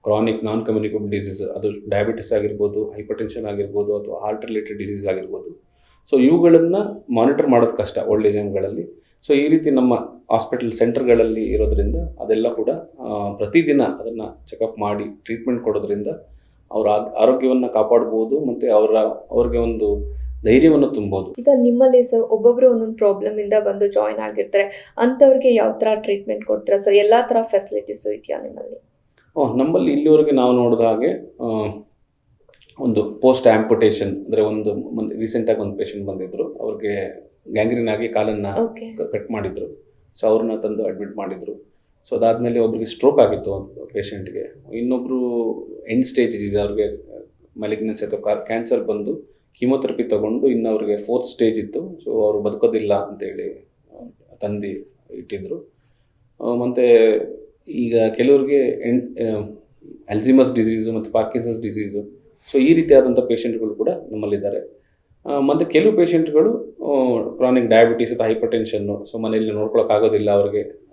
ಕ್ರಾನಿಕ್ ನಾನ್ ಕಮ್ಯುನಿಕಬಲ್ ಡಿಸೀಸ್, ಅದು ಡಯಾಬಿಟಿಸ್ ಆಗಿರ್ಬೋದು, ಹೈಪರ್ ಟೆನ್ಷನ್ ಆಗಿರ್ಬೋದು ಅಥವಾ ಹಾರ್ಟ್ ರಿಲೇಟೆಡ್ ಡಿಸೀಸ್ ಆಗಿರ್ಬೋದು. ಸೊ ಇವುಗಳನ್ನು ಮಾನಿಟರ್ ಮಾಡೋದು ಕಷ್ಟ ಓಲ್ಡ್ ಏಜ್ ಹೋಮ್ಗಳಲ್ಲಿ. ಸೊ ಈ ರೀತಿ ನಮ್ಮ ಹಾಸ್ಪಿಟಲ್ ಸೆಂಟರ್ಗಳಲ್ಲಿ ಇರೋದ್ರಿಂದ ಅದೆಲ್ಲ ಕೂಡ ಪ್ರತಿದಿನ ಅದನ್ನು ಚೆಕಪ್ ಮಾಡಿ ಟ್ರೀಟ್ಮೆಂಟ್ ಕೊಡೋದ್ರಿಂದ ಅವರ ಆರೋಗ್ಯವನ್ನು ಕಾಪಾಡ್ಬೋದು ಮತ್ತು ಅವ್ರಿಗೆ ಒಂದು ಧೈರ್ಯವನ್ನು ತುಂಬೋದು.
ಈಗ ನಿಮ್ಮಲ್ಲಿ ಸರ್ ಒಬ್ಬೊಬ್ರು ಒಂದೊಂದು ಪ್ರಾಬ್ಲಮ್ ಇಂದ ಬಂದು ಜಾಯಿನ್ ಆಗಿರ್ತಾರೆ, ಅಂಥವ್ರಿಗೆ ಯಾವ ಥರ ಟ್ರೀಟ್ಮೆಂಟ್ ಕೊಡ್ತೀರಾ ಸರ್? ಎಲ್ಲ ಥರ ಫೆಸಿಲಿಟೀಸು ಇದೆಯಾ ನಿಮ್ಮಲ್ಲಿ?
ನಮ್ಮಲ್ಲಿ ಇಲ್ಲಿವರೆಗೆ ನಾವು ನೋಡಿದ ಹಾಗೆ ಒಂದು ಪೋಸ್ಟ್ ಆಂಪುಟೇಷನ್ ಅಂದರೆ ಒಂದು ರೀಸೆಂಟಾಗಿ ಒಂದು ಪೇಷಂಟ್ ಬಂದಿದ್ದರು, ಅವ್ರಿಗೆ ಗ್ಯಾಂಗ್ರೀನ್ ಆಗಿ ಕಾಲನ್ನು ಕಟ್ ಮಾಡಿದರು. ಸೊ ಅವ್ರನ್ನ ತಂದು ಅಡ್ಮಿಟ್ ಮಾಡಿದರು. ಸೊ ಅದಾದಮೇಲೆ ಒಬ್ರಿಗೆ ಸ್ಟ್ರೋಕ್ ಆಗಿತ್ತು ಒಂದು ಪೇಷಂಟ್ಗೆ. ಇನ್ನೊಬ್ಬರು ಎಂಡ್ ಸ್ಟೇಜ್ ಡಿಸೀಸ್, ಅವ್ರಿಗೆ ಮೆಲಿಗ್ನೆನ್ಸಿ ಅಥವಾ ಕ್ಯಾನ್ಸರ್ ಬಂದು ಕೀಮೋಥೆರಪಿ ತೊಗೊಂಡು ಇನ್ನು ಅವ್ರಿಗೆ 4th ಸ್ಟೇಜ್ ಇತ್ತು. ಸೊ ಅವರು ಬದುಕೋದಿಲ್ಲ ಅಂತೇಳಿ ತಂದು ಇಟ್ಟಿದ್ದರು. ಮತ್ತು ಈಗ ಕೆಲವರಿಗೆ ಅಲ್ಝೀಮರ್ಸ್ ಡಿಸೀಸು ಮತ್ತು ಪಾರ್ಕಿನ್ಸನ್ಸ್ ಡಿಸೀಸು, ಸೊ ಈ ರೀತಿಯಾದಂಥ ಪೇಷಂಟ್ಗಳು ಕೂಡ ನಮ್ಮಲ್ಲಿದ್ದಾರೆ. ಮತ್ತು ಕೆಲವು ಪೇಷಂಟ್ಗಳು ಕ್ರಾನಿಕ್ ಡಯಾಬಿಟೀಸ್ ಅಥವಾ ಹೈಪರ್ ಟೆನ್ಷನ್ನು, ಸೊ ಮನೆಯಲ್ಲಿ ನೋಡ್ಕೊಳಕ್ಕಾಗೋದಿಲ್ಲ,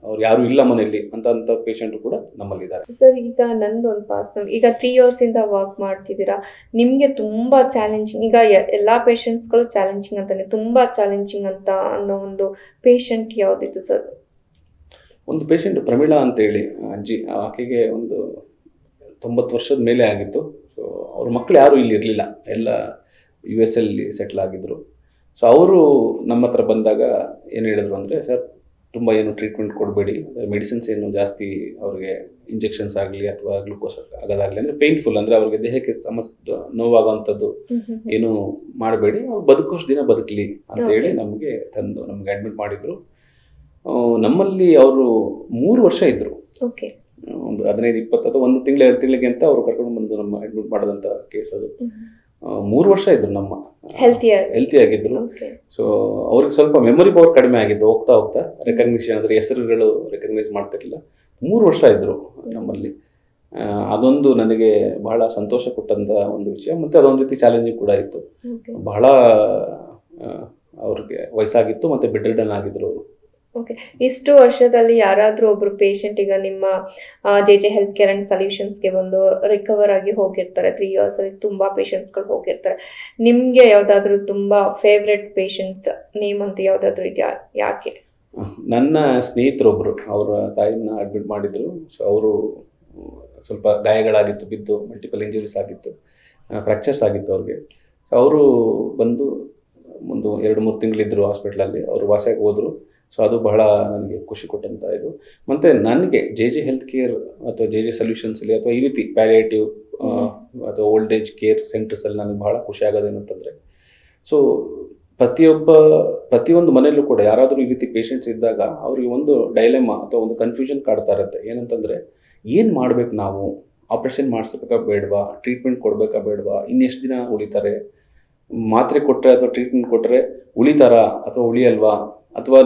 ಅವ್ರು ಯಾರೂ ಇಲ್ಲ ಮನೆಯಲ್ಲಿ ಅಂತ ಪೇಷಂಟು ಕೂಡ ನಮ್ಮಲ್ಲಿದ್ದಾರೆ.
ಸರ್ ಈಗ ನಂದು ಒಂದು ಪರ್ಸನಲ್, ಈಗ 3 years ಇಂದ ವರ್ಕ್ ಮಾಡ್ತಿದ್ದೀರಾ, ನಿಮಗೆ ತುಂಬ ಚಾಲೆಂಜಿಂಗ್, ಈಗ ಎಲ್ಲ ಪೇಷಂಟ್ಸ್ಗಳು ಚಾಲೆಂಜಿಂಗ್ ಅಂತಾನೆ, ತುಂಬ ಚಾಲೆಂಜಿಂಗ್ ಅಂತ ಅನ್ನೋ ಒಂದು ಪೇಷಂಟ್ ಯಾವುದಿತ್ತು ಸರ್?
ಒಂದು ಪೇಷಂಟ್ ಪ್ರಮೀಳಾ ಅಂತೇಳಿ ಅಜ್ಜಿ, ಆಕೆಗೆ ಒಂದು 90 ವರ್ಷದ ಮೇಲೆ ಆಗಿತ್ತು. ಸೊ ಅವ್ರ ಮಕ್ಕಳು ಯಾರೂ ಇಲ್ಲಿ ಇರಲಿಲ್ಲ, ಎಲ್ಲ US ಅಲ್ಲಿ ಸೆಟ್ಲ್ ಆಗಿದ್ದರು. ಸೊ ಅವರು ನಮ್ಮ ಹತ್ರ ಬಂದಾಗ ಏನು ಹೇಳಿದ್ರು ಅಂದರೆ, ಸರ್ ತುಂಬ ಏನು ಟ್ರೀಟ್ಮೆಂಟ್ ಕೊಡಬೇಡಿ, ಮೆಡಿಸಿನ್ಸ್ ಏನು ಜಾಸ್ತಿ ಅವ್ರಿಗೆ ಇಂಜೆಕ್ಷನ್ಸ್ ಆಗಲಿ ಅಥವಾ ಗ್ಲೂಕೋಸ್ ಆಗೋದಾಗಲಿ ಅಂದರೆ ಪೇಯ್ನ್ಫುಲ್, ಅಂದರೆ ಅವ್ರಿಗೆ ದೇಹಕ್ಕೆ ನೋವಾಗೋವಂಥದ್ದು ಏನು ಮಾಡಬೇಡಿ, ಅವ್ರು ಬದುಕೋಷ್ಟು ದಿನ ಬದುಕಲಿ ಅಂತೇಳಿ ನಮಗೆ ಅಡ್ಮಿಟ್ ಮಾಡಿದರು. ನಮ್ಮಲ್ಲಿ ಅವರು 3 ವರ್ಷ ಇದ್ದರು. ಒಂದು 15-20 ಅಥವಾ 1 ತಿಂಗಳು 2 ತಿಂಗಳಿಗೆ ಅಂತ ಅವರು ಕರ್ಕೊಂಡು ಬಂದು ನಮ್ಮ ಅಡ್ಮಿಟ್ ಮಾಡೋದಂಥ ಕೇಸ್ ಅದು. 3 ವರ್ಷ ಇದ್ರು, ನಮ್ಮ ಹೆಲ್ತಿ ಆಗಿದ್ರು. ಸೊ ಅವ್ರಿಗೆ ಸ್ವಲ್ಪ ಮೆಮೊರಿ ಪವರ್ ಕಡಿಮೆ ಆಗಿತ್ತು, ಹೋಗ್ತಾ ರೆಕಗ್ನಿಷನ್ ಅಂದರೆ ಹೆಸರುಗಳು ರೆಕಗ್ನೈಸ್ ಮಾಡ್ತಿರ್ಲಿಲ್ಲ. 3 ವರ್ಷ ಇದ್ರು ನಮ್ಮಲ್ಲಿ. ಅದೊಂದು ನನಗೆ ಬಹಳ ಸಂತೋಷ ಕೊಟ್ಟಂಥ ಒಂದು ವಿಷಯ. ಮತ್ತು ಅದೊಂದು ರೀತಿ ಚಾಲೆಂಜಿಂಗ್ ಕೂಡ ಇತ್ತು. ಬಹಳ ಅವ್ರಿಗೆ ವಯಸ್ಸಾಗಿತ್ತು ಮತ್ತು ಬೆಡ್ ರಿಡನ್ ಆಗಿದ್ರು ಅವರು.
ಓಕೆ, ಇಷ್ಟು ವರ್ಷದಲ್ಲಿ ಯಾರಾದರೂ ಒಬ್ರು ಪೇಷಂಟ್ ಈಗ ನಿಮ್ಮ ಜೆ ಹೆಲ್ತ್ ಕೇರ್ ಅಂಡ್ ಸೊಲ್ಯೂಷನ್ಸ್ಗೆ ಬಂದು ರಿಕವರ್ ಆಗಿ ಹೋಗಿರ್ತಾರೆ, 3 years ಅಲ್ಲಿ ತುಂಬ ಪೇಷಂಟ್ಸ್ಗಳು ಹೋಗಿರ್ತಾರೆ, ನಿಮಗೆ ಯಾವುದಾದ್ರೂ ತುಂಬ ಫೇವ್ರೆಟ್ ಪೇಷಂಟ್ಸ್ ನೇಮ್ ಅಂತ ಯಾವುದಾದ್ರೂ ಇದೆಯಾ? ಯಾಕೆ?
ನನ್ನ ಸ್ನೇಹಿತರೊಬ್ಬರು ಅವರ ತಾಯಿನ ಅಡ್ಮಿಟ್ ಮಾಡಿದರು. ಸೊ ಅವರು ಸ್ವಲ್ಪ ಗಾಯಗಳಾಗಿತ್ತು, ಬಿದ್ದು ಮಲ್ಟಿಪಲ್ ಇಂಜುರೀಸ್ ಆಗಿತ್ತು, ಫ್ರ್ಯಾಕ್ಚರ್ಸ್ ಆಗಿತ್ತು ಅವ್ರಿಗೆ. ಅವರು ಬಂದು ಒಂದು 2-3 ತಿಂಗಳಿದ್ದರು ಹಾಸ್ಪಿಟ್ಲಲ್ಲಿ. ಅವರು ವಾಸಿಯಾಗಿ ಹೋದರು. ಸೊ ಅದು ಬಹಳ ನನಗೆ ಖುಷಿ ಕೊಟ್ಟಂಥ ಇದು. ಮತ್ತು ನನಗೆ ಜೆ ಹೆಲ್ತ್ ಕೇರ್ ಅಥವಾ ಜೆ ಸೊಲ್ಯೂಷನ್ಸಲ್ಲಿ ಅಥವಾ ಈ ರೀತಿ ಪ್ಯಾಲಿಯೇಟಿವ್ ಅಥವಾ ಓಲ್ಡ್ ಏಜ್ ಕೇರ್ ಸೆಂಟರ್ಸಲ್ಲಿ ನನಗೆ ಬಹಳ ಖುಷಿ ಆಗೋದೇನಂತಂದರೆ, ಸೊ ಪ್ರತಿಯೊಂದು ಮನೆಯಲ್ಲೂ ಕೂಡ ಯಾರಾದರೂ ಈ ರೀತಿ ಪೇಷಂಟ್ಸ್ ಇದ್ದಾಗ ಅವರಿಗೆ ಒಂದು ಡೈಲೆಮಾ ಅಥವಾ ಒಂದು ಕನ್ಫ್ಯೂಷನ್ ಕಾಡ್ತಾ ಇರುತ್ತೆ. ಏನಂತಂದರೆ ಏನು ಮಾಡಬೇಕು, ನಾವು ಆಪ್ರೇಷನ್ ಮಾಡಿಸ್ಬೇಕಾ ಬೇಡವಾ, ಟ್ರೀಟ್ಮೆಂಟ್ ಕೊಡಬೇಕಾ ಬೇಡವಾ, ಇನ್ನೆಷ್ಟು ದಿನ ಉಳಿತಾರೆ, ಮಾತ್ರೆ ಕೊಟ್ಟರೆ ಅಥವಾ ಟ್ರೀಟ್ಮೆಂಟ್ ಕೊಟ್ಟರೆ ಉಳಿತಾರಾ ಅಥವಾ ಉಳಿಯಲ್ವಾ, ಅಥವಾ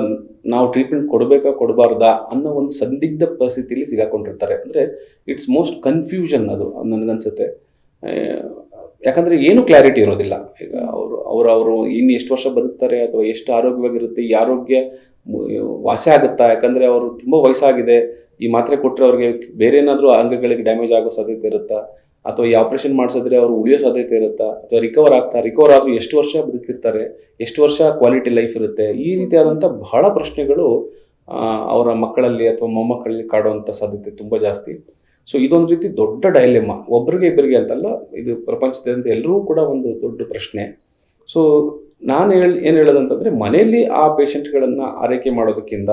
ನಾವು ಟ್ರೀಟ್ಮೆಂಟ್ ಕೊಡಬೇಕಾ ಕೊಡಬಾರ್ದಾ ಅನ್ನೋ ಒಂದು ಸಂದಿಗ್ಧ ಪರಿಸ್ಥಿತಿಯಲ್ಲಿ ಸಿಗಾಕೊಂಡಿರ್ತಾರೆ. ಅಂದರೆ ಇಟ್ಸ್ ಮೋಸ್ಟ್ ಕನ್ಫ್ಯೂಷನ್ ಅದು ನನಗನ್ಸುತ್ತೆ. ಯಾಕಂದರೆ ಏನು ಕ್ಲಾರಿಟಿ ಇರೋದಿಲ್ಲ. ಈಗ ಅವರು ಇನ್ನು ಎಷ್ಟು ವರ್ಷ ಬದುಕ್ತಾರೆ ಅಥವಾ ಎಷ್ಟು ಆರೋಗ್ಯವಾಗಿರುತ್ತೆ, ಈ ಆರೋಗ್ಯ ವಾಸಿ ಆಗುತ್ತಾ, ಯಾಕಂದರೆ ಅವರು ತುಂಬ ವಯಸ್ಸಾಗಿದೆ, ಈ ಮಾತ್ರೆ ಕೊಟ್ಟರೆ ಅವ್ರಿಗೆ ಬೇರೆ ಏನಾದರೂ ಅಂಗಗಳಿಗೆ ಡ್ಯಾಮೇಜ್ ಆಗೋ ಸಾಧ್ಯತೆ ಇರುತ್ತಾ, ಅಥವಾ ಈ ಆಪ್ರೇಷನ್ ಮಾಡಿಸಿದ್ರೆ ಅವರು ಉಳಿಯೋ ಸಾಧ್ಯತೆ ಇರುತ್ತಾ, ಅಥವಾ ರಿಕವರ್ ಆದರೂ ಎಷ್ಟು ವರ್ಷ ಬದುಕಿರ್ತಾರೆ, ಎಷ್ಟು ವರ್ಷ ಕ್ವಾಲಿಟಿ ಲೈಫ್ ಇರುತ್ತೆ, ಈ ರೀತಿಯಾದಂಥ ಬಹಳ ಪ್ರಶ್ನೆಗಳು ಅವರ ಮಕ್ಕಳಲ್ಲಿ ಅಥವಾ ಮೊಮ್ಮಕ್ಕಳಲ್ಲಿ ಕಾಡುವಂಥ ಸಾಧ್ಯತೆ ತುಂಬ ಜಾಸ್ತಿ. ಸೊ ಇದೊಂದು ರೀತಿ ದೊಡ್ಡ ಡೈಲೆಮಾ, ಒಬ್ಬರಿಗೆ ಇಬ್ಬರಿಗೆ ಅಂತಲ್ಲ, ಇದು ಪ್ರಪಂಚದಾದ್ಯಂತ ಎಲ್ಲರೂ ಕೂಡ ಒಂದು ದೊಡ್ಡ ಪ್ರಶ್ನೆ. ಸೊ ನಾನು ಏನು ಹೇಳೋದಂತಂದರೆ, ಮನೆಯಲ್ಲಿ ಆ ಪೇಷಂಟ್ಗಳನ್ನು ಆರೈಕೆ ಮಾಡೋದಕ್ಕಿಂತ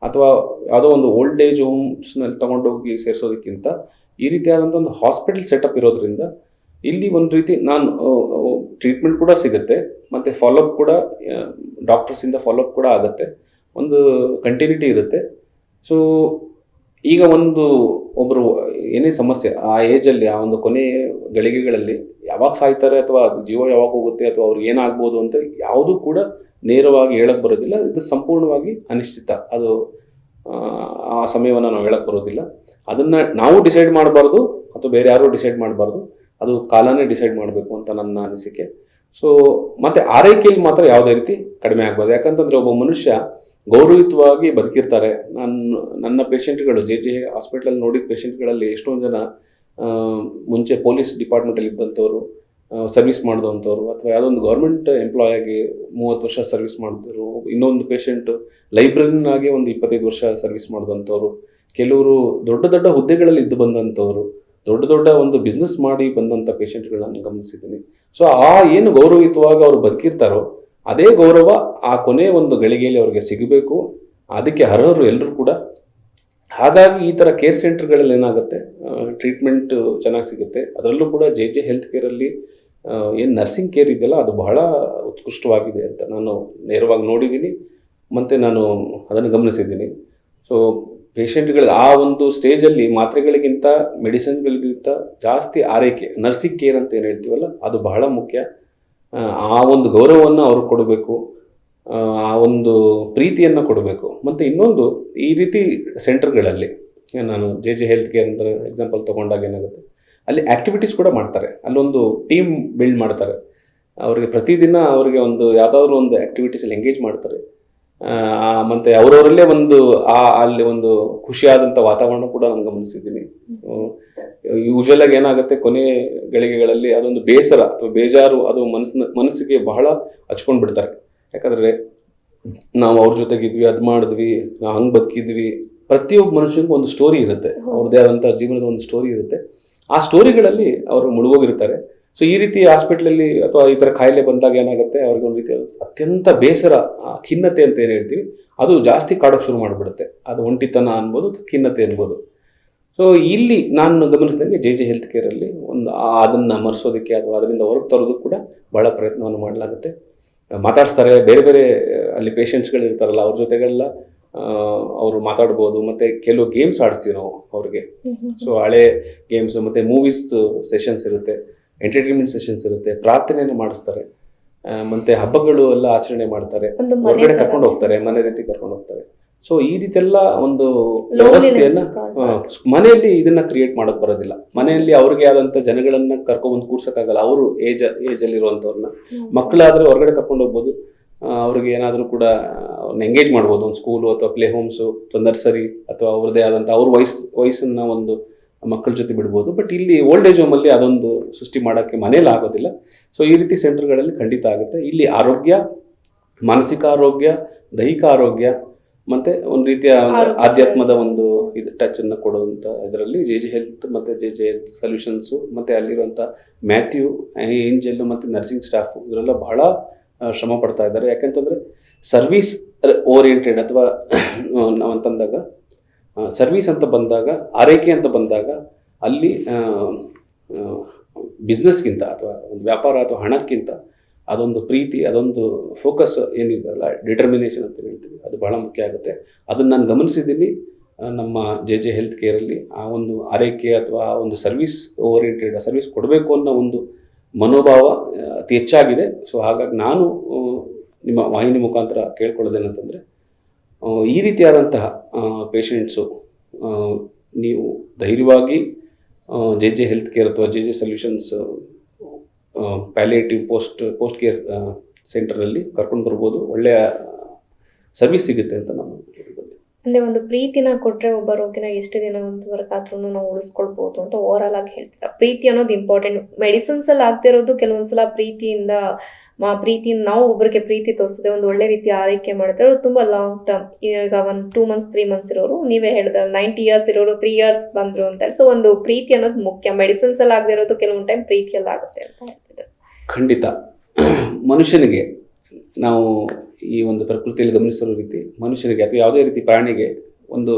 ಅಥವಾ ಯಾವುದೋ ಒಂದು ಓಲ್ಡ್ ಏಜ್ ಹೋಮ್ಸ್ನಲ್ಲಿ ತೊಗೊಂಡೋಗಿ ಸೇರಿಸೋದಕ್ಕಿಂತ ಈ ರೀತಿಯಾದಂಥ ಒಂದು ಹಾಸ್ಪಿಟಲ್ ಸೆಟಪ್ ಇರೋದ್ರಿಂದ ಇಲ್ಲಿ ಒಂದು ರೀತಿ ಟ್ರೀಟ್ಮೆಂಟ್ ಕೂಡ ಸಿಗುತ್ತೆ, ಮತ್ತು ಫಾಲೋಅಪ್ ಕೂಡ ಡಾಕ್ಟರ್ಸಿಂದ ಫಾಲೋಅಪ್ ಕೂಡ ಆಗುತ್ತೆ, ಒಂದು ಕಂಟಿನ್ಯೂಟಿ ಇರುತ್ತೆ. ಸೊ ಈಗ ಒಬ್ಬರು ಏನೇ ಸಮಸ್ಯೆ ಆ ಏಜಲ್ಲಿ, ಆ ಒಂದು ಕೊನೆ ಗಳಿಗೆಗಳಲ್ಲಿ ಯಾವಾಗ ಸಾಯ್ತಾರೆ ಅಥವಾ ಜೀವ ಯಾವಾಗ ಹೋಗುತ್ತೆ ಅಥವಾ ಅವ್ರಿಗೆ ಏನಾಗ್ಬೋದು ಅಂತ ಯಾವುದೂ ಕೂಡ ನೇರವಾಗಿ ಹೇಳಕ್ಕೆ ಬರೋದಿಲ್ಲ. ಇದು ಸಂಪೂರ್ಣವಾಗಿ ಅನಿಶ್ಚಿತ. ಅದು ಆ ಸಮಯವನ್ನು ನಾವು ಹೇಳಕ್ಕೆ ಬರೋದಿಲ್ಲ. ಅದನ್ನು ನಾವು ಡಿಸೈಡ್ ಮಾಡಬಾರ್ದು ಅಥವಾ ಬೇರೆ ಯಾರೂ ಡಿಸೈಡ್ ಮಾಡಬಾರ್ದು, ಅದು ಕಾಲನೇ ಡಿಸೈಡ್ ಮಾಡಬೇಕು ಅಂತ ನನ್ನ ಅನಿಸಿಕೆ. ಸೊ ಮತ್ತು ಆರೈಕೆಯಲ್ಲಿ ಮಾತ್ರ ಯಾವುದೇ ರೀತಿ ಕಡಿಮೆ ಆಗ್ಬೋದು. ಯಾಕಂತಂದರೆ ಒಬ್ಬ ಮನುಷ್ಯ ಗೌರವಯುತವಾಗಿ ಬದುಕಿರ್ತಾರೆ. ನನ್ನ ಪೇಷಂಟ್ಗಳು JJ ಹಾಸ್ಪಿಟ್ಲಲ್ಲಿ ನೋಡಿದ ಪೇಷಂಟ್ಗಳಲ್ಲಿ ಎಷ್ಟೊಂದು ಜನ ಮುಂಚೆ ಪೊಲೀಸ್ ಡಿಪಾರ್ಟ್ಮೆಂಟಲ್ಲಿ ಇದ್ದಂಥವ್ರು, ಸರ್ವಿಸ್ ಮಾಡಿದಂಥವ್ರು, ಅಥವಾ ಯಾವುದೋ ಒಂದು ಗೌರ್ಮೆಂಟ್ ಎಂಪ್ಲಾಯ್ ಆಗಿ 30 ವರ್ಷ ಸರ್ವಿಸ್ ಮಾಡಿದವರು, ಇನ್ನೊಂದು ಪೇಷಂಟು ಲೈಬ್ರರಿನಾಗಿ ಒಂದು 25 ವರ್ಷ ಸರ್ವಿಸ್ ಮಾಡಿದಂಥವ್ರು, ಕೆಲವರು ದೊಡ್ಡ ದೊಡ್ಡ ಹುದ್ದೆಗಳಲ್ಲಿ ಇದ್ದು ಬಂದಂಥವ್ರು, ದೊಡ್ಡ ಒಂದು ಬಿಸ್ನೆಸ್ ಮಾಡಿ ಬಂದಂಥ ಪೇಷಂಟ್ಗಳನ್ನ ಗಮನಿಸಿದ್ದೀನಿ. ಸೊ ಏನು ಗೌರವಯುತವಾಗಿ ಅವರು ಬದುಕಿರ್ತಾರೋ ಅದೇ ಗೌರವ ಆ ಕೊನೆ ಒಂದು ಗಳಿಗೆಯಲ್ಲಿ ಅವ್ರಿಗೆ ಸಿಗಬೇಕು. ಅದಕ್ಕೆ ಅರ್ಹರು ಎಲ್ಲರೂ ಕೂಡ. ಹಾಗಾಗಿ ಈ ಥರ ಕೇರ್ ಸೆಂಟರ್ಗಳಲ್ಲಿ ಏನಾಗುತ್ತೆ, ಟ್ರೀಟ್ಮೆಂಟ್ ಚೆನ್ನಾಗಿ ಸಿಗುತ್ತೆ. ಅದರಲ್ಲೂ ಕೂಡ JJ ಹೆಲ್ತ್ ಕೇರಲ್ಲಿ ಏನು ನರ್ಸಿಂಗ್ ಕೇರ್ ಇದೆಯಲ್ಲ, ಅದು ಬಹಳ ಉತ್ಕೃಷ್ಟವಾಗಿದೆ ಅಂತ ನಾನು ನೇರವಾಗಿ ನೋಡಿದ್ದೀನಿ, ಮತ್ತು ನಾನು ಅದನ್ನು ಗಮನಿಸಿದ್ದೀನಿ. ಸೊ ಪೇಷಂಟ್ಗಳಿಗೆ ಆ ಒಂದು ಸ್ಟೇಜಲ್ಲಿ ಮಾತ್ರೆಗಳಿಗಿಂತ ಮೆಡಿಸಿನ್ಗಳಿಗಿಂತ ಜಾಸ್ತಿ ಆರೈಕೆ, ನರ್ಸಿಂಗ್ ಕೇರ್ ಅಂತ ಏನು ಹೇಳ್ತೀವಲ್ಲ, ಅದು ಬಹಳ ಮುಖ್ಯ. ಆ ಒಂದು ಗೌರವವನ್ನು ಅವರು ಕೊಡಬೇಕು, ಆ ಒಂದು ಪ್ರೀತಿಯನ್ನು ಕೊಡಬೇಕು. ಮತ್ತು ಇನ್ನೊಂದು, ಈ ರೀತಿ ಸೆಂಟರ್ಗಳಲ್ಲಿ ನಾನು JJ ಹೆಲ್ತ್ ಕೇರ್ ಅಂತ ಎಕ್ಸಾಂಪಲ್ ತೊಗೊಂಡಾಗ ಏನಾಗುತ್ತೆ, ಅಲ್ಲಿ ಆ್ಯಕ್ಟಿವಿಟೀಸ್ ಕೂಡ ಮಾಡ್ತಾರೆ. ಅಲ್ಲೊಂದು ಟೀಮ್ ಬಿಲ್ಡ್ ಮಾಡ್ತಾರೆ. ಅವರಿಗೆ ಪ್ರತಿದಿನ ಅವರಿಗೆ ಒಂದು ಯಾವುದಾದ್ರೂ ಒಂದು ಆ್ಯಕ್ಟಿವಿಟೀಸಲ್ಲಿ ಎಂಗೇಜ್ ಮಾಡ್ತಾರೆ. ಮತ್ತು ಅವರವರಲ್ಲೇ ಅಲ್ಲಿ ಒಂದು ಖುಷಿಯಾದಂಥ ವಾತಾವರಣ ಕೂಡ ನಾನು ಗಮನಿಸಿದ್ದೀನಿ. ಯೂಶಲಾಗಿ ಏನಾಗುತ್ತೆ, ಕೊನೆ ಗಳಿಗೆಗಳಲ್ಲಿ ಅದೊಂದು ಬೇಸರ ಅಥವಾ ಬೇಜಾರು ಅದು ಮನಸ್ಸಿಗೆ ಬಹಳ ಹಚ್ಕೊಂಡು ಬಿಡ್ತಾರೆ. ಯಾಕಂದರೆ ನಾವು ಅವ್ರ ಜೊತೆಗಿದ್ವಿ, ಅದು ಮಾಡಿದ್ವಿ, ನಾವು ಹಂಗೆ ಬದುಕಿದ್ವಿ. ಪ್ರತಿಯೊಬ್ಬ ಮನುಷ್ಯನಿಗೂ ಒಂದು ಸ್ಟೋರಿ ಇರುತ್ತೆ, ಅವ್ರದ್ದೇ ಆದಂಥ ಜೀವನದ ಒಂದು ಸ್ಟೋರಿ ಇರುತ್ತೆ. ಆ ಸ್ಟೋರಿಗಳಲ್ಲಿ ಅವರು ಮುಳುಗೋಗಿರ್ತಾರೆ. ಸೊ ಈ ರೀತಿ ಹಾಸ್ಪಿಟ್ಲಲ್ಲಿ ಅಥವಾ ಈ ಥರ ಕಾಯಿಲೆ ಬಂದಾಗ ಏನಾಗುತ್ತೆ, ಅವ್ರಿಗೆ ಒಂದು ರೀತಿ ಅತ್ಯಂತ ಬೇಸರ, ಖಿನ್ನತೆ ಅಂತ ಏನು ಹೇಳ್ತೀವಿ, ಅದು ಜಾಸ್ತಿ ಕಾಡೋಕ್ಕೆ ಶುರು ಮಾಡಿಬಿಡುತ್ತೆ. ಅದು ಒಂಟಿತನ ಅನ್ಬೋದು, ಖಿನ್ನತೆ ಅನ್ಬೋದು. ಸೊ ಇಲ್ಲಿ ನಾನು ಗಮನಿಸಿದಂಗೆ JJ ಹೆಲ್ತ್ ಕೇರಲ್ಲಿ ಅದನ್ನು ಮರೆಸೋದಕ್ಕೆ ಅಥವಾ ಅದರಿಂದ ಹೊರಗೆ ತರೋದಕ್ಕೆ ಕೂಡ ಭಾಳ ಪ್ರಯತ್ನವನ್ನು ಮಾಡಲಾಗುತ್ತೆ. ಮಾತಾಡಿಸ್ತಾರೆ, ಬೇರೆ ಬೇರೆ ಅಲ್ಲಿ ಪೇಷಂಟ್ಸ್ಗಳು ಇರ್ತಾರಲ್ಲ ಅವ್ರ ಜೊತೆಗೆಲ್ಲ ಅವರು ಮಾತಾಡ್ಬೋದು. ಮತ್ತು ಕೆಲವು ಗೇಮ್ಸ್ ಆಡಿಸ್ತೀವಿ ನಾವು ಅವ್ರಿಗೆ. ಸೊ ಹಳೆ ಗೇಮ್ಸ್ ಮತ್ತು ಮೂವೀಸ್ ಸೆಷನ್ಸ್ ಇರುತ್ತೆ, ಎಂಟರ್ಟೈನ್ಮೆಂಟ್ ಸೆಷನ್ಸ್ ಇರುತ್ತೆ, ಪ್ರಾರ್ಥನೆಯನ್ನು ಮಾಡಿಸ್ತಾರೆ, ಮತ್ತು ಹಬ್ಬಗಳು ಎಲ್ಲ ಆಚರಣೆ ಮಾಡ್ತಾರೆ, ಹೊರಗಡೆ ಕರ್ಕೊಂಡು ಹೋಗ್ತಾರೆ, ಮನೆ ರೀತಿ ಕರ್ಕೊಂಡು ಹೋಗ್ತಾರೆ. ಸೊ ಈ ರೀತಿಯೆಲ್ಲ ಒಂದು ವ್ಯವಸ್ಥೆಯನ್ನ ಮನೆಯಲ್ಲಿ ಇದನ್ನ ಕ್ರಿಯೇಟ್ ಮಾಡಕ್ ಬರೋದಿಲ್ಲ. ಮನೆಯಲ್ಲಿ ಅವ್ರಿಗೆ ಆದಂತ ಜನಗಳನ್ನ ಕರ್ಕೊಂಡ್ಬಂದು ಕೂರ್ಸಕ್ಕಾಗಲ್ಲ. ಅವರು ಏಜ್ ಅಲ್ಲಿ ಇರುವಂತವ್ರನ್ನ, ಮಕ್ಕಳಾದ್ರೆ ಹೊರಗಡೆ ಕರ್ಕೊಂಡು ಹೋಗ್ಬೋದು, ಅವ್ರಿಗೆ ಏನಾದರೂ ಕೂಡ ಅವ್ರನ್ನ ಎಂಗೇಜ್ ಮಾಡ್ಬೋದು. ಒಂದು ಸ್ಕೂಲು ಅಥವಾ ಪ್ಲೇ ಹೋಮ್ಸು ಅಥವಾ ನರ್ಸರಿ ಅಥವಾ ಅವ್ರದ್ದೇ ಆದಂಥ ಅವ್ರ ವಯಸ್ಸನ್ನ ಒಂದು ಮಕ್ಕಳ ಜೊತೆ ಬಿಡ್ಬೋದು. ಬಟ್ ಇಲ್ಲಿ ಓಲ್ಡ್ ಏಜ್ ಹೋಮಲ್ಲಿ ಅದೊಂದು ಸೃಷ್ಟಿ ಮಾಡೋಕ್ಕೆ ಮನೇಲಿ ಆಗೋದಿಲ್ಲ. ಸೊ ಈ ರೀತಿ ಸೆಂಟರ್ಗಳಲ್ಲಿ ಖಂಡಿತ ಆಗುತ್ತೆ. ಇಲ್ಲಿ ಆರೋಗ್ಯ, ಮಾನಸಿಕ ಆರೋಗ್ಯ, ದೈಹಿಕ ಆರೋಗ್ಯ ಮತ್ತು ಒಂದು ರೀತಿಯ ಆಧ್ಯಾತ್ಮದ ಒಂದು ಟಚನ್ನು ಕೊಡುವಂಥ ಇದರಲ್ಲಿ JJ ಹೆಲ್ತ್ ಮತ್ತು JJ ಹೆಲ್ತ್ ಸೊಲ್ಯೂಷನ್ಸು ಮತ್ತು ಅಲ್ಲಿರುವಂಥ ಮ್ಯಾಥ್ಯೂ, ಏಂಜಲ್ ಮತ್ತು ನರ್ಸಿಂಗ್ ಸ್ಟಾಫು ಇವರೆಲ್ಲ ಬಹಳ ಶ್ರಮ ಪಡ್ತಾ ಇದ್ದಾರೆ. ಯಾಕೆಂತಂದರೆ ಸರ್ವಿಸ್ ಓರಿಯೆಂಟೆಡ್ ಅಥವಾ ನಾವಂತಂದಾಗ ಸರ್ವಿಸ್ ಅಂತ ಬಂದಾಗ, ಆರೈಕೆ ಅಂತ ಬಂದಾಗ ಅಲ್ಲಿ ಬಿಸ್ನೆಸ್ಗಿಂತ ಅಥವಾ ಒಂದು ವ್ಯಾಪಾರ ಅಥವಾ ಹಣಕ್ಕಿಂತ ಅದೊಂದು ಪ್ರೀತಿ, ಅದೊಂದು ಫೋಕಸ್ ಏನಿದೆಯಲ್ಲ, ಡಿಟರ್ಮಿನೇಷನ್ ಅಂತ ಹೇಳ್ತೀವಿ, ಅದು ಬಹಳ ಮುಖ್ಯ ಆಗುತ್ತೆ. ಅದನ್ನು ನಾನು ಗಮನಿಸಿದ್ದೀನಿ ನಮ್ಮ JJ ಹೆಲ್ತ್ ಕೇರಲ್ಲಿ. ಆ ಒಂದು ಆರೈಕೆ ಅಥವಾ ಆ ಒಂದು ಸರ್ವಿಸ್ ಓರಿಯೆಂಟೆಡ್ ಸರ್ವಿಸ್ ಕೊಡಬೇಕು ಅನ್ನೋ ಒಂದು ಮನೋಭಾವ ಅತಿ ಹೆಚ್ಚಾಗಿದೆ. ಸೊ ಹಾಗಾಗಿ ನಾನು ನಿಮ್ಮ ವಾಹಿನಿ ಮುಖಾಂತರ ಕೇಳ್ಕೊಳ್ಳೋದೇನಂತಂದರೆ, ಈ ರೀತಿಯಾದಂತಹ ಪೇಷಂಟ್ಸು ನೀವು ಧೈರ್ಯವಾಗಿ JJ ಹೆಲ್ತ್ ಕೇರ್ ಅಥವಾ JJ solutions palliative post care ಸೆಂಟರಲ್ಲಿ ಕರ್ಕೊಂಡು ಬರ್ಬೋದು. ಒಳ್ಳೆಯ ಸರ್ವಿಸ್ ಸಿಗುತ್ತೆ ಅಂತ ನಾನು ಹೇಳ್ಬೋದು.
ಅಂದ್ರೆ ಒಂದು ಪ್ರೀತಿನ ಕೊಟ್ರೆ ಒಬ್ಬ ರೋಗಿನ ಎಷ್ಟು ದಿನವರೆಗೆ ಆದ್ರೂ ನಾವು ಉಳಿಸ್ಕೊಳ್ಬಹುದು ಅಂತ ಓವರ್ ಆಲ್ ಆಗಿ ಹೇಳ್ತೀರಾ. ಪ್ರೀತಿ ಅನ್ನೋದು ಇಂಪಾರ್ಟೆಂಟ್. ಮೆಡಿಸಿನ್ಸ್ ಅಲ್ಲಿ ಆಗ್ತಿರೋದು ಕೆಲವೊಂದ್ಸಲ ಪ್ರೀತಿಯಿಂದ ನಾವು ಒಬ್ಬರಿಗೆ ಪ್ರೀತಿ ತೋರಿಸದೆ ಒಂದು ಒಳ್ಳೆ ರೀತಿ ಆರೈಕೆ ಮಾಡಿದ್ರೆ ಅದು ತುಂಬಾ ಲಾಂಗ್ ಟರ್ಮ್. ಈಗ ಒಂದು 2 months 3 months ಇರೋರು, ನೀವೇ ಹೇಳಿದ್ರೆ 90 years ಇರೋರು 3 years ಬಂದ್ರು ಅಂತ. ಸೊ ಒಂದು ಪ್ರೀತಿ ಅನ್ನೋದು ಮುಖ್ಯ. ಮೆಡಿಸಿನ್ಸ್ ಅಲ್ಲಿ ಆಗದಿರೋದು ಕೆಲವೊಂದು ಟೈಮ್ ಪ್ರೀತಿಯಲ್ಲಿ ಆಗುತ್ತೆ ಅಂತ ಹೇಳ್ತಿದ್ದಾರೆ.
ಖಂಡಿತ. ಮನುಷ್ಯನಿಗೆ ನಾವು ಈ ಒಂದು ಪ್ರಕೃತಿಯಲ್ಲಿ ಗಮನಿಸಿರೋ ರೀತಿ, ಮನುಷ್ಯನಿಗೆ ಅಥವಾ ಯಾವುದೇ ರೀತಿ ಪ್ರಾಣಿಗೆ ಒಂದು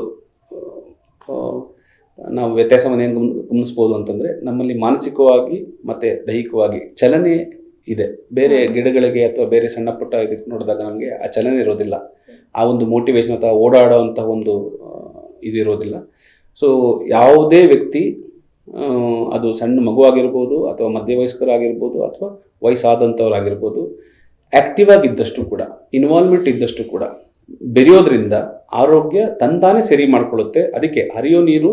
ನಾವು ವ್ಯತ್ಯಾಸವನ್ನು ಏನು ಗಮನಿಸ್ಬೋದು ಅಂತಂದರೆ, ನಮ್ಮಲ್ಲಿ ಮಾನಸಿಕವಾಗಿ ಮತ್ತು ದೈಹಿಕವಾಗಿ ಚಲನೆ ಇದೆ. ಬೇರೆ ಗಿಡಗಳಿಗೆ ಅಥವಾ ಬೇರೆ ಸಣ್ಣ ಪುಟ್ಟ ಇದಕ್ಕೆ ನೋಡಿದಾಗ ನಮಗೆ ಆ ಚಲನೆ ಇರೋದಿಲ್ಲ, ಆ ಒಂದು ಮೋಟಿವೇಶನ್ ಅಥವಾ ಓಡಾಡೋವಂಥ ಒಂದು ಇದಿರೋದಿಲ್ಲ. ಸೊ ಯಾವುದೇ ವ್ಯಕ್ತಿ, ಅದು ಸಣ್ಣ ಮಗುವಾಗಿರ್ಬೋದು ಅಥವಾ ಮಧ್ಯವಯಸ್ಕರಾಗಿರ್ಬೋದು ಅಥವಾ ವಯಸ್ಸಾದಂಥವ್ರಾಗಿರ್ಬೋದು, ಆ್ಯಕ್ಟಿವ್ ಆಗಿದ್ದಷ್ಟು ಕೂಡ, ಇನ್ವಾಲ್ವ್ಮೆಂಟ್ ಇದ್ದಷ್ಟು ಕೂಡ ಬೆರೆಯೋದ್ರಿಂದ ಆರೋಗ್ಯ ತಂತಾನೇ ಸರಿ ಮಾಡ್ಕೊಳ್ಳುತ್ತೆ. ಅದಕ್ಕೆ ಹರಿಯೋ ನೀರು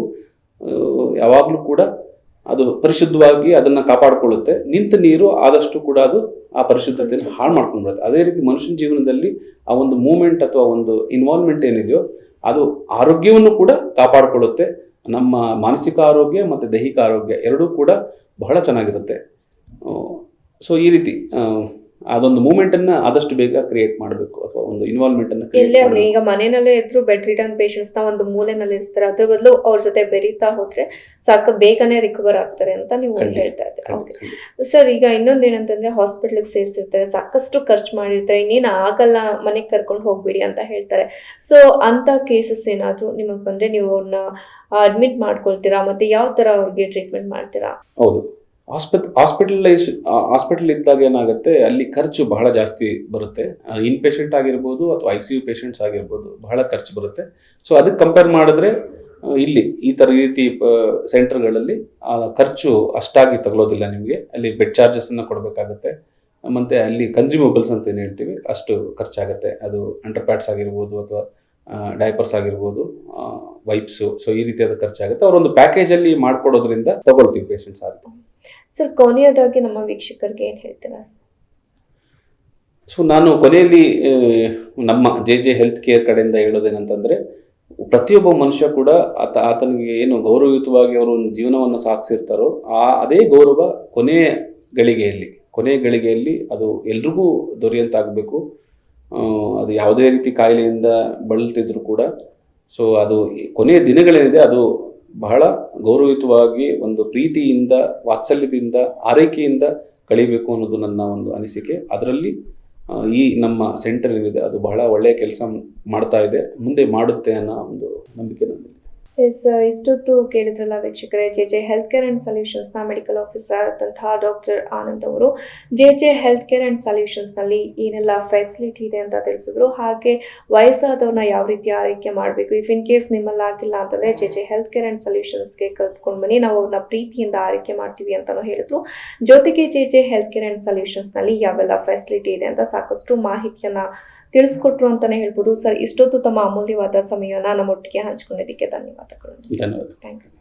ಯಾವಾಗಲೂ ಕೂಡ ಅದು ಪರಿಶುದ್ಧವಾಗಿ ಅದನ್ನು ಕಾಪಾಡಿಕೊಳ್ಳುತ್ತೆ. ನಿಂತ ನೀರು ಆದಷ್ಟು ಕೂಡ ಅದು ಆ ಪರಿಶುದ್ಧತೆಯನ್ನು ಹಾಳು ಮಾಡ್ಕೊಂಡ್ಬಿಡುತ್ತೆ. ಅದೇ ರೀತಿ ಮನುಷ್ಯನ ಜೀವನದಲ್ಲಿ ಆ ಒಂದು ಮೂಮೆಂಟ್ ಅಥವಾ ಒಂದು ಇನ್ವಾಲ್ವ್ಮೆಂಟ್ ಏನಿದೆಯೋ ಅದು ಆರೋಗ್ಯವನ್ನು ಕೂಡ ಕಾಪಾಡಿಕೊಳ್ಳುತ್ತೆ. ನಮ್ಮ ಮಾನಸಿಕ ಆರೋಗ್ಯ ಮತ್ತು ದೈಹಿಕ ಆರೋಗ್ಯ ಎರಡೂ ಕೂಡ ಬಹಳ ಚೆನ್ನಾಗಿರುತ್ತೆ. ಸೊ ಈ ರೀತಿ ಅದೊಂದು ಮೂಮೆಂಟನ್ನು ಆದಷ್ಟು ಬೇಗ ಕ್ರಿಯೇಟ್ ಮಾಡಬೇಕು, ಅಥವಾ ಒಂದು ಇನ್ವಾಲ್ವ್ಮೆಂಟನ್ನು
ಎಲ್ಲೇ ಆಗಲಿ. ಈಗ ಮನೆಯಲ್ಲೇ ಇದ್ರು ಬೆಡ್ ರಿಟರ್ನ್ ಪೇಷಂಟ್ಸ್ನ ಒಂದು ಮೂಲೆನಲ್ಲಿ ಇರಿಸ್ತಾರೆ, ಅದ್ರ ಬದಲು ಅವ್ರ ಜೊತೆ ಬೆರೀತಾ ಹೋದ್ರೆ ಸಾಕು, ಬೇಗನೆ ರಿಕವರ್ ಆಗ್ತಾರೆ ಅಂತ ನೀವು ಹೇಳ್ತಾ ಇದ್ದೀರಾ. ಓಕೆ ಸರ್, ಈಗ ಇನ್ನೊಂದೇನಂತಂದ್ರೆ ಹಾಸ್ಪಿಟ್ಲಿಗೆ ಸೇರಿಸಿರ್ತಾರೆ, ಸಾಕಷ್ಟು ಖರ್ಚು ಮಾಡಿರ್ತಾರೆ, ಇನ್ನೇನು ಆಗಲ್ಲ ಮನೆಗೆ ಕರ್ಕೊಂಡು ಹೋಗ್ಬಿಡಿ ಅಂತ ಹೇಳ್ತಾರೆ. ಸೊ ಅಂತ ಕೇಸಸ್ ಏನಾದ್ರು ನಿಮಗೆ ಬಂದ್ರೆ ನೀವು ಅವ್ರನ್ನ ಅಡ್ಮಿಟ್ ಮಾಡ್ಕೊಳ್ತೀರಾ, ಮತ್ತೆ ಯಾವ ತರ ಅವ್ರಿಗೆ ಟ್ರೀಟ್ಮೆಂಟ್ ಮಾಡ್ತೀರಾ?
ಹೌದು. ಹಾಸ್ಪಿಟಲ್ ಇದ್ದಾಗ ಏನಾಗುತ್ತೆ, ಅಲ್ಲಿ ಖರ್ಚು ಬಹಳ ಜಾಸ್ತಿ ಬರುತ್ತೆ. ಇನ್ ಪೇಷಂಟ್ ಆಗಿರ್ಬೋದು ಅಥವಾ ICU ಪೇಷಂಟ್ಸ್ ಆಗಿರ್ಬೋದು, ಬಹಳ ಖರ್ಚು ಬರುತ್ತೆ. ಸೊ ಅದಕ್ಕೆ ಕಂಪೇರ್ ಮಾಡಿದ್ರೆ ಇಲ್ಲಿ ಈ ಥರ ರೀತಿ ಸೆಂಟರ್ಗಳಲ್ಲಿ ಖರ್ಚು ಅಷ್ಟಾಗಿ ತಗೊಳ್ಳೋದಿಲ್ಲ ನಿಮಗೆ. ಅಲ್ಲಿ ಬೆಡ್ ಚಾರ್ಜಸ್ಸನ್ನು ಕೊಡಬೇಕಾಗುತ್ತೆ, ಮತ್ತು ಅಲ್ಲಿ ಕನ್ಸ್ಯೂಮಬಲ್ಸ್ ಅಂತ ಏನು ಹೇಳ್ತೀವಿ ಅಷ್ಟು ಖರ್ಚಾಗುತ್ತೆ. ಅದು ಅಂಡರ್ ಪ್ಯಾಡ್ಸ್ ಆಗಿರ್ಬೋದು ಅಥವಾ ಡೈಪರ್ಸ್ ಆಗಿರ್ಬೋದು, ವೈಪ್ಸು, ಸೊ ಈ ರೀತಿಯಾದ ಖರ್ಚಾಗುತ್ತೆ. ಅವರೊಂದು ಪ್ಯಾಕೇಜಲ್ಲಿ ಮಾಡ್ಕೊಡೋದ್ರಿಂದ ತಗೊಳ್ತೀವಿ ಪೇಷಂಟ್ಸ್ ಆಗುತ್ತೆ.
ಸರ್, ಕೊನೆಯದಾಗಿ ನಮ್ಮ ವೀಕ್ಷಕರಿಗೆ ಏನು ಹೇಳ್ತೀರಾ?
ಸೊ ನಾನು ಕೊನೆಯಲ್ಲಿ ನಮ್ಮ JJ ಹೆಲ್ತ್ ಕೇರ್ ಕಡೆಯಿಂದ ಹೇಳೋದೇನಂತಂದರೆ, ಪ್ರತಿಯೊಬ್ಬ ಮನುಷ್ಯ ಕೂಡ ಆತನಿಗೆ ಏನು ಗೌರವಯುತವಾಗಿ ಅವರು ಒಂದು ಜೀವನವನ್ನು ಸಾಗಿಸಿರ್ತಾರೋ ಅದೇ ಗೌರವ ಕೊನೆಯ ಗಳಿಗೆಯಲ್ಲಿ ಅದು ಎಲ್ರಿಗೂ ದೊರೆಯಂತಾಗಬೇಕು. ಅದು ಯಾವುದೇ ರೀತಿ ಕಾಯಿಲೆಯಿಂದ ಬಳಲ್ತಿದ್ರು ಕೂಡ, ಸೊ ಅದು ಕೊನೆಯ ದಿನಗಳೇನಿದೆ ಅದು ಬಹಳ ಗೌರವಯುತವಾಗಿ ಒಂದು ಪ್ರೀತಿಯಿಂದ, ವಾತ್ಸಲ್ಯದಿಂದ, ಆರೈಕೆಯಿಂದ ಕಳಿಬೇಕು ಅನ್ನೋದು ನನ್ನ ಒಂದು ಅನಿಸಿಕೆ. ಅದರಲ್ಲಿ ಈ ನಮ್ಮ ಸೆಂಟರ್ ಏನಿದೆ ಅದು ಬಹಳ ಒಳ್ಳೆಯ ಕೆಲಸ ಮಾಡ್ತಾ ಇದೆ, ಮುಂದೆ ಮಾಡುತ್ತೆ ಅನ್ನೋ ಒಂದು ನಂಬಿಕೆ ನನ್ನಿದೆ.
ಎಸ್, ಇಷ್ಟೊತ್ತು ಕೇಳಿದ್ರಲ್ಲ ವೀಕ್ಷಕರೇ, JJ ಹೆಲ್ತ್ ಕೇರ್ ಆ್ಯಂಡ್ ಸೊಲ್ಯೂಷನ್ಸ್ನ ಮೆಡಿಕಲ್ ಆಫೀಸರ್ ಆದಂತಹ ಡಾಕ್ಟರ್ ಆನಂದ್ ಅವರು JJ ಹೆಲ್ತ್ ಕೇರ್ ಆ್ಯಂಡ್ ಸೊಲ್ಯೂಷನ್ಸ್ನಲ್ಲಿ ಏನೆಲ್ಲ ಫೆಸಿಲಿಟಿ ಇದೆ ಅಂತ ತಿಳಿಸಿದ್ರು. ಹಾಗೆ ವಯಸ್ಸಾದವ್ರನ್ನ ಯಾವ ರೀತಿ ಆರೈಕೆ ಮಾಡಬೇಕು, ಇಫ್ ಇನ್ ಕೇಸ್ ನಿಮ್ಮಲ್ಲಿ ಆಗಿಲ್ಲ ಅಂತಂದರೆ JJ ಹೆಲ್ತ್ ಕೇರ್ ಆ್ಯಂಡ್ ಸೊಲ್ಯೂಷನ್ಸ್ಗೆ ಕಲ್ತ್ಕೊಂಡು ಬನ್ನಿ, ನಾವು ಅವ್ರನ್ನ ಪ್ರೀತಿಯಿಂದ ಆರೈಕೆ ಮಾಡ್ತೀವಿ ಅಂತಲೂ ಹೇಳಿದ್ರು. ಜೊತೆಗೆ JJ ಹೆಲ್ತ್ ಕೇರ್ ಆ್ಯಂಡ್ ಸೊಲ್ಯೂಷನ್ಸ್ನಲ್ಲಿ ಯಾವೆಲ್ಲ ಫೆಸಿಲಿಟಿ ಇದೆ ಅಂತ ಸಾಕಷ್ಟು ಮಾಹಿತಿಯನ್ನು ತಿಳಿಸ್ಕೊಟ್ರು ಅಂತಾನೆ ಹೇಳ್ಬೋದು. ಸರ್, ಇಷ್ಟೊತ್ತು ತಮ್ಮ ಅಮೂಲ್ಯವಾದ ಸಮಯನ ನಮ್ಮೊಟ್ಟಿಗೆ ಹಂಚ್ಕೊಂಡಿದ್ದಕ್ಕೆ ಧನ್ಯವಾದಗಳು. Thanks.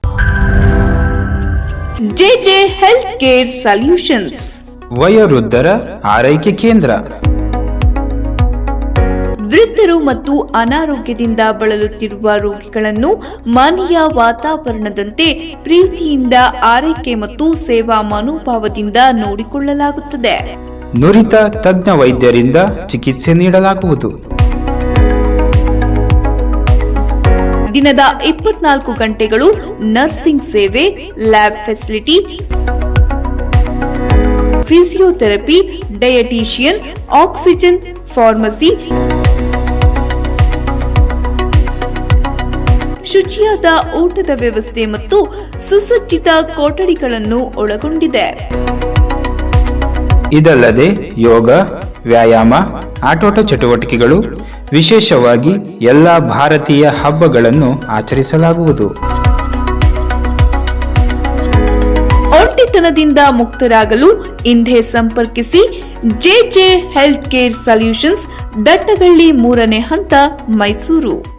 JJ health care solutions,
ವಯೋವೃದ್ಧರ ಆರೈಕೆ ಕೇಂದ್ರ.
ವೃದ್ಧರು ಮತ್ತು ಅನಾರೋಗ್ಯದಿಂದ ಬಳಲುತ್ತಿರುವ ರೋಗಿಗಳನ್ನು ಮನೆಯ ವಾತಾವರಣದಂತೆ ಪ್ರೀತಿಯಿಂದ ಆರೈಕೆ ಮತ್ತು ಸೇವಾ ಮನೋಭಾವದಿಂದ ನೋಡಿಕೊಳ್ಳಲಾಗುತ್ತದೆ.
ನುರಿತ ತಜ್ಞ ವೈದ್ಯರಿಂದ ಚಿಕಿತ್ಸೆ ನೀಡಲಾಗುವುದು.
ದಿನದ 24 ಗಂಟೆಗಳು ನರ್ಸಿಂಗ್ ಸೇವೆ, lab facility, physiotherapy, dietician, oxygen, pharmacy, ಶುಚಿಯಾದ ಊಟದ ವ್ಯವಸ್ಥೆ ಮತ್ತು ಸುಸಜ್ಜಿತ ಕೊಠಡಿಗಳನ್ನು ಒಳಗೊಂಡಿದೆ.
ಇದಲ್ಲದೆ ಯೋಗ, ವ್ಯಾಯಾಮ, ಆಟೋಟ ಚಟುವಟಿಕೆಗಳು, ವಿಶೇಷವಾಗಿ ಎಲ್ಲ ಭಾರತೀಯ ಹಬ್ಬಗಳನ್ನು ಆಚರಿಸಲಾಗುವುದು.
ಒಂಟಿತನದಿಂದ ಮುಕ್ತರಾಗಲು ಇಂದೇ ಸಂಪರ್ಕಿಸಿ JJ health care solutions, Dattagalli 3ನೇ ಹಂತ, ಮೈಸೂರು.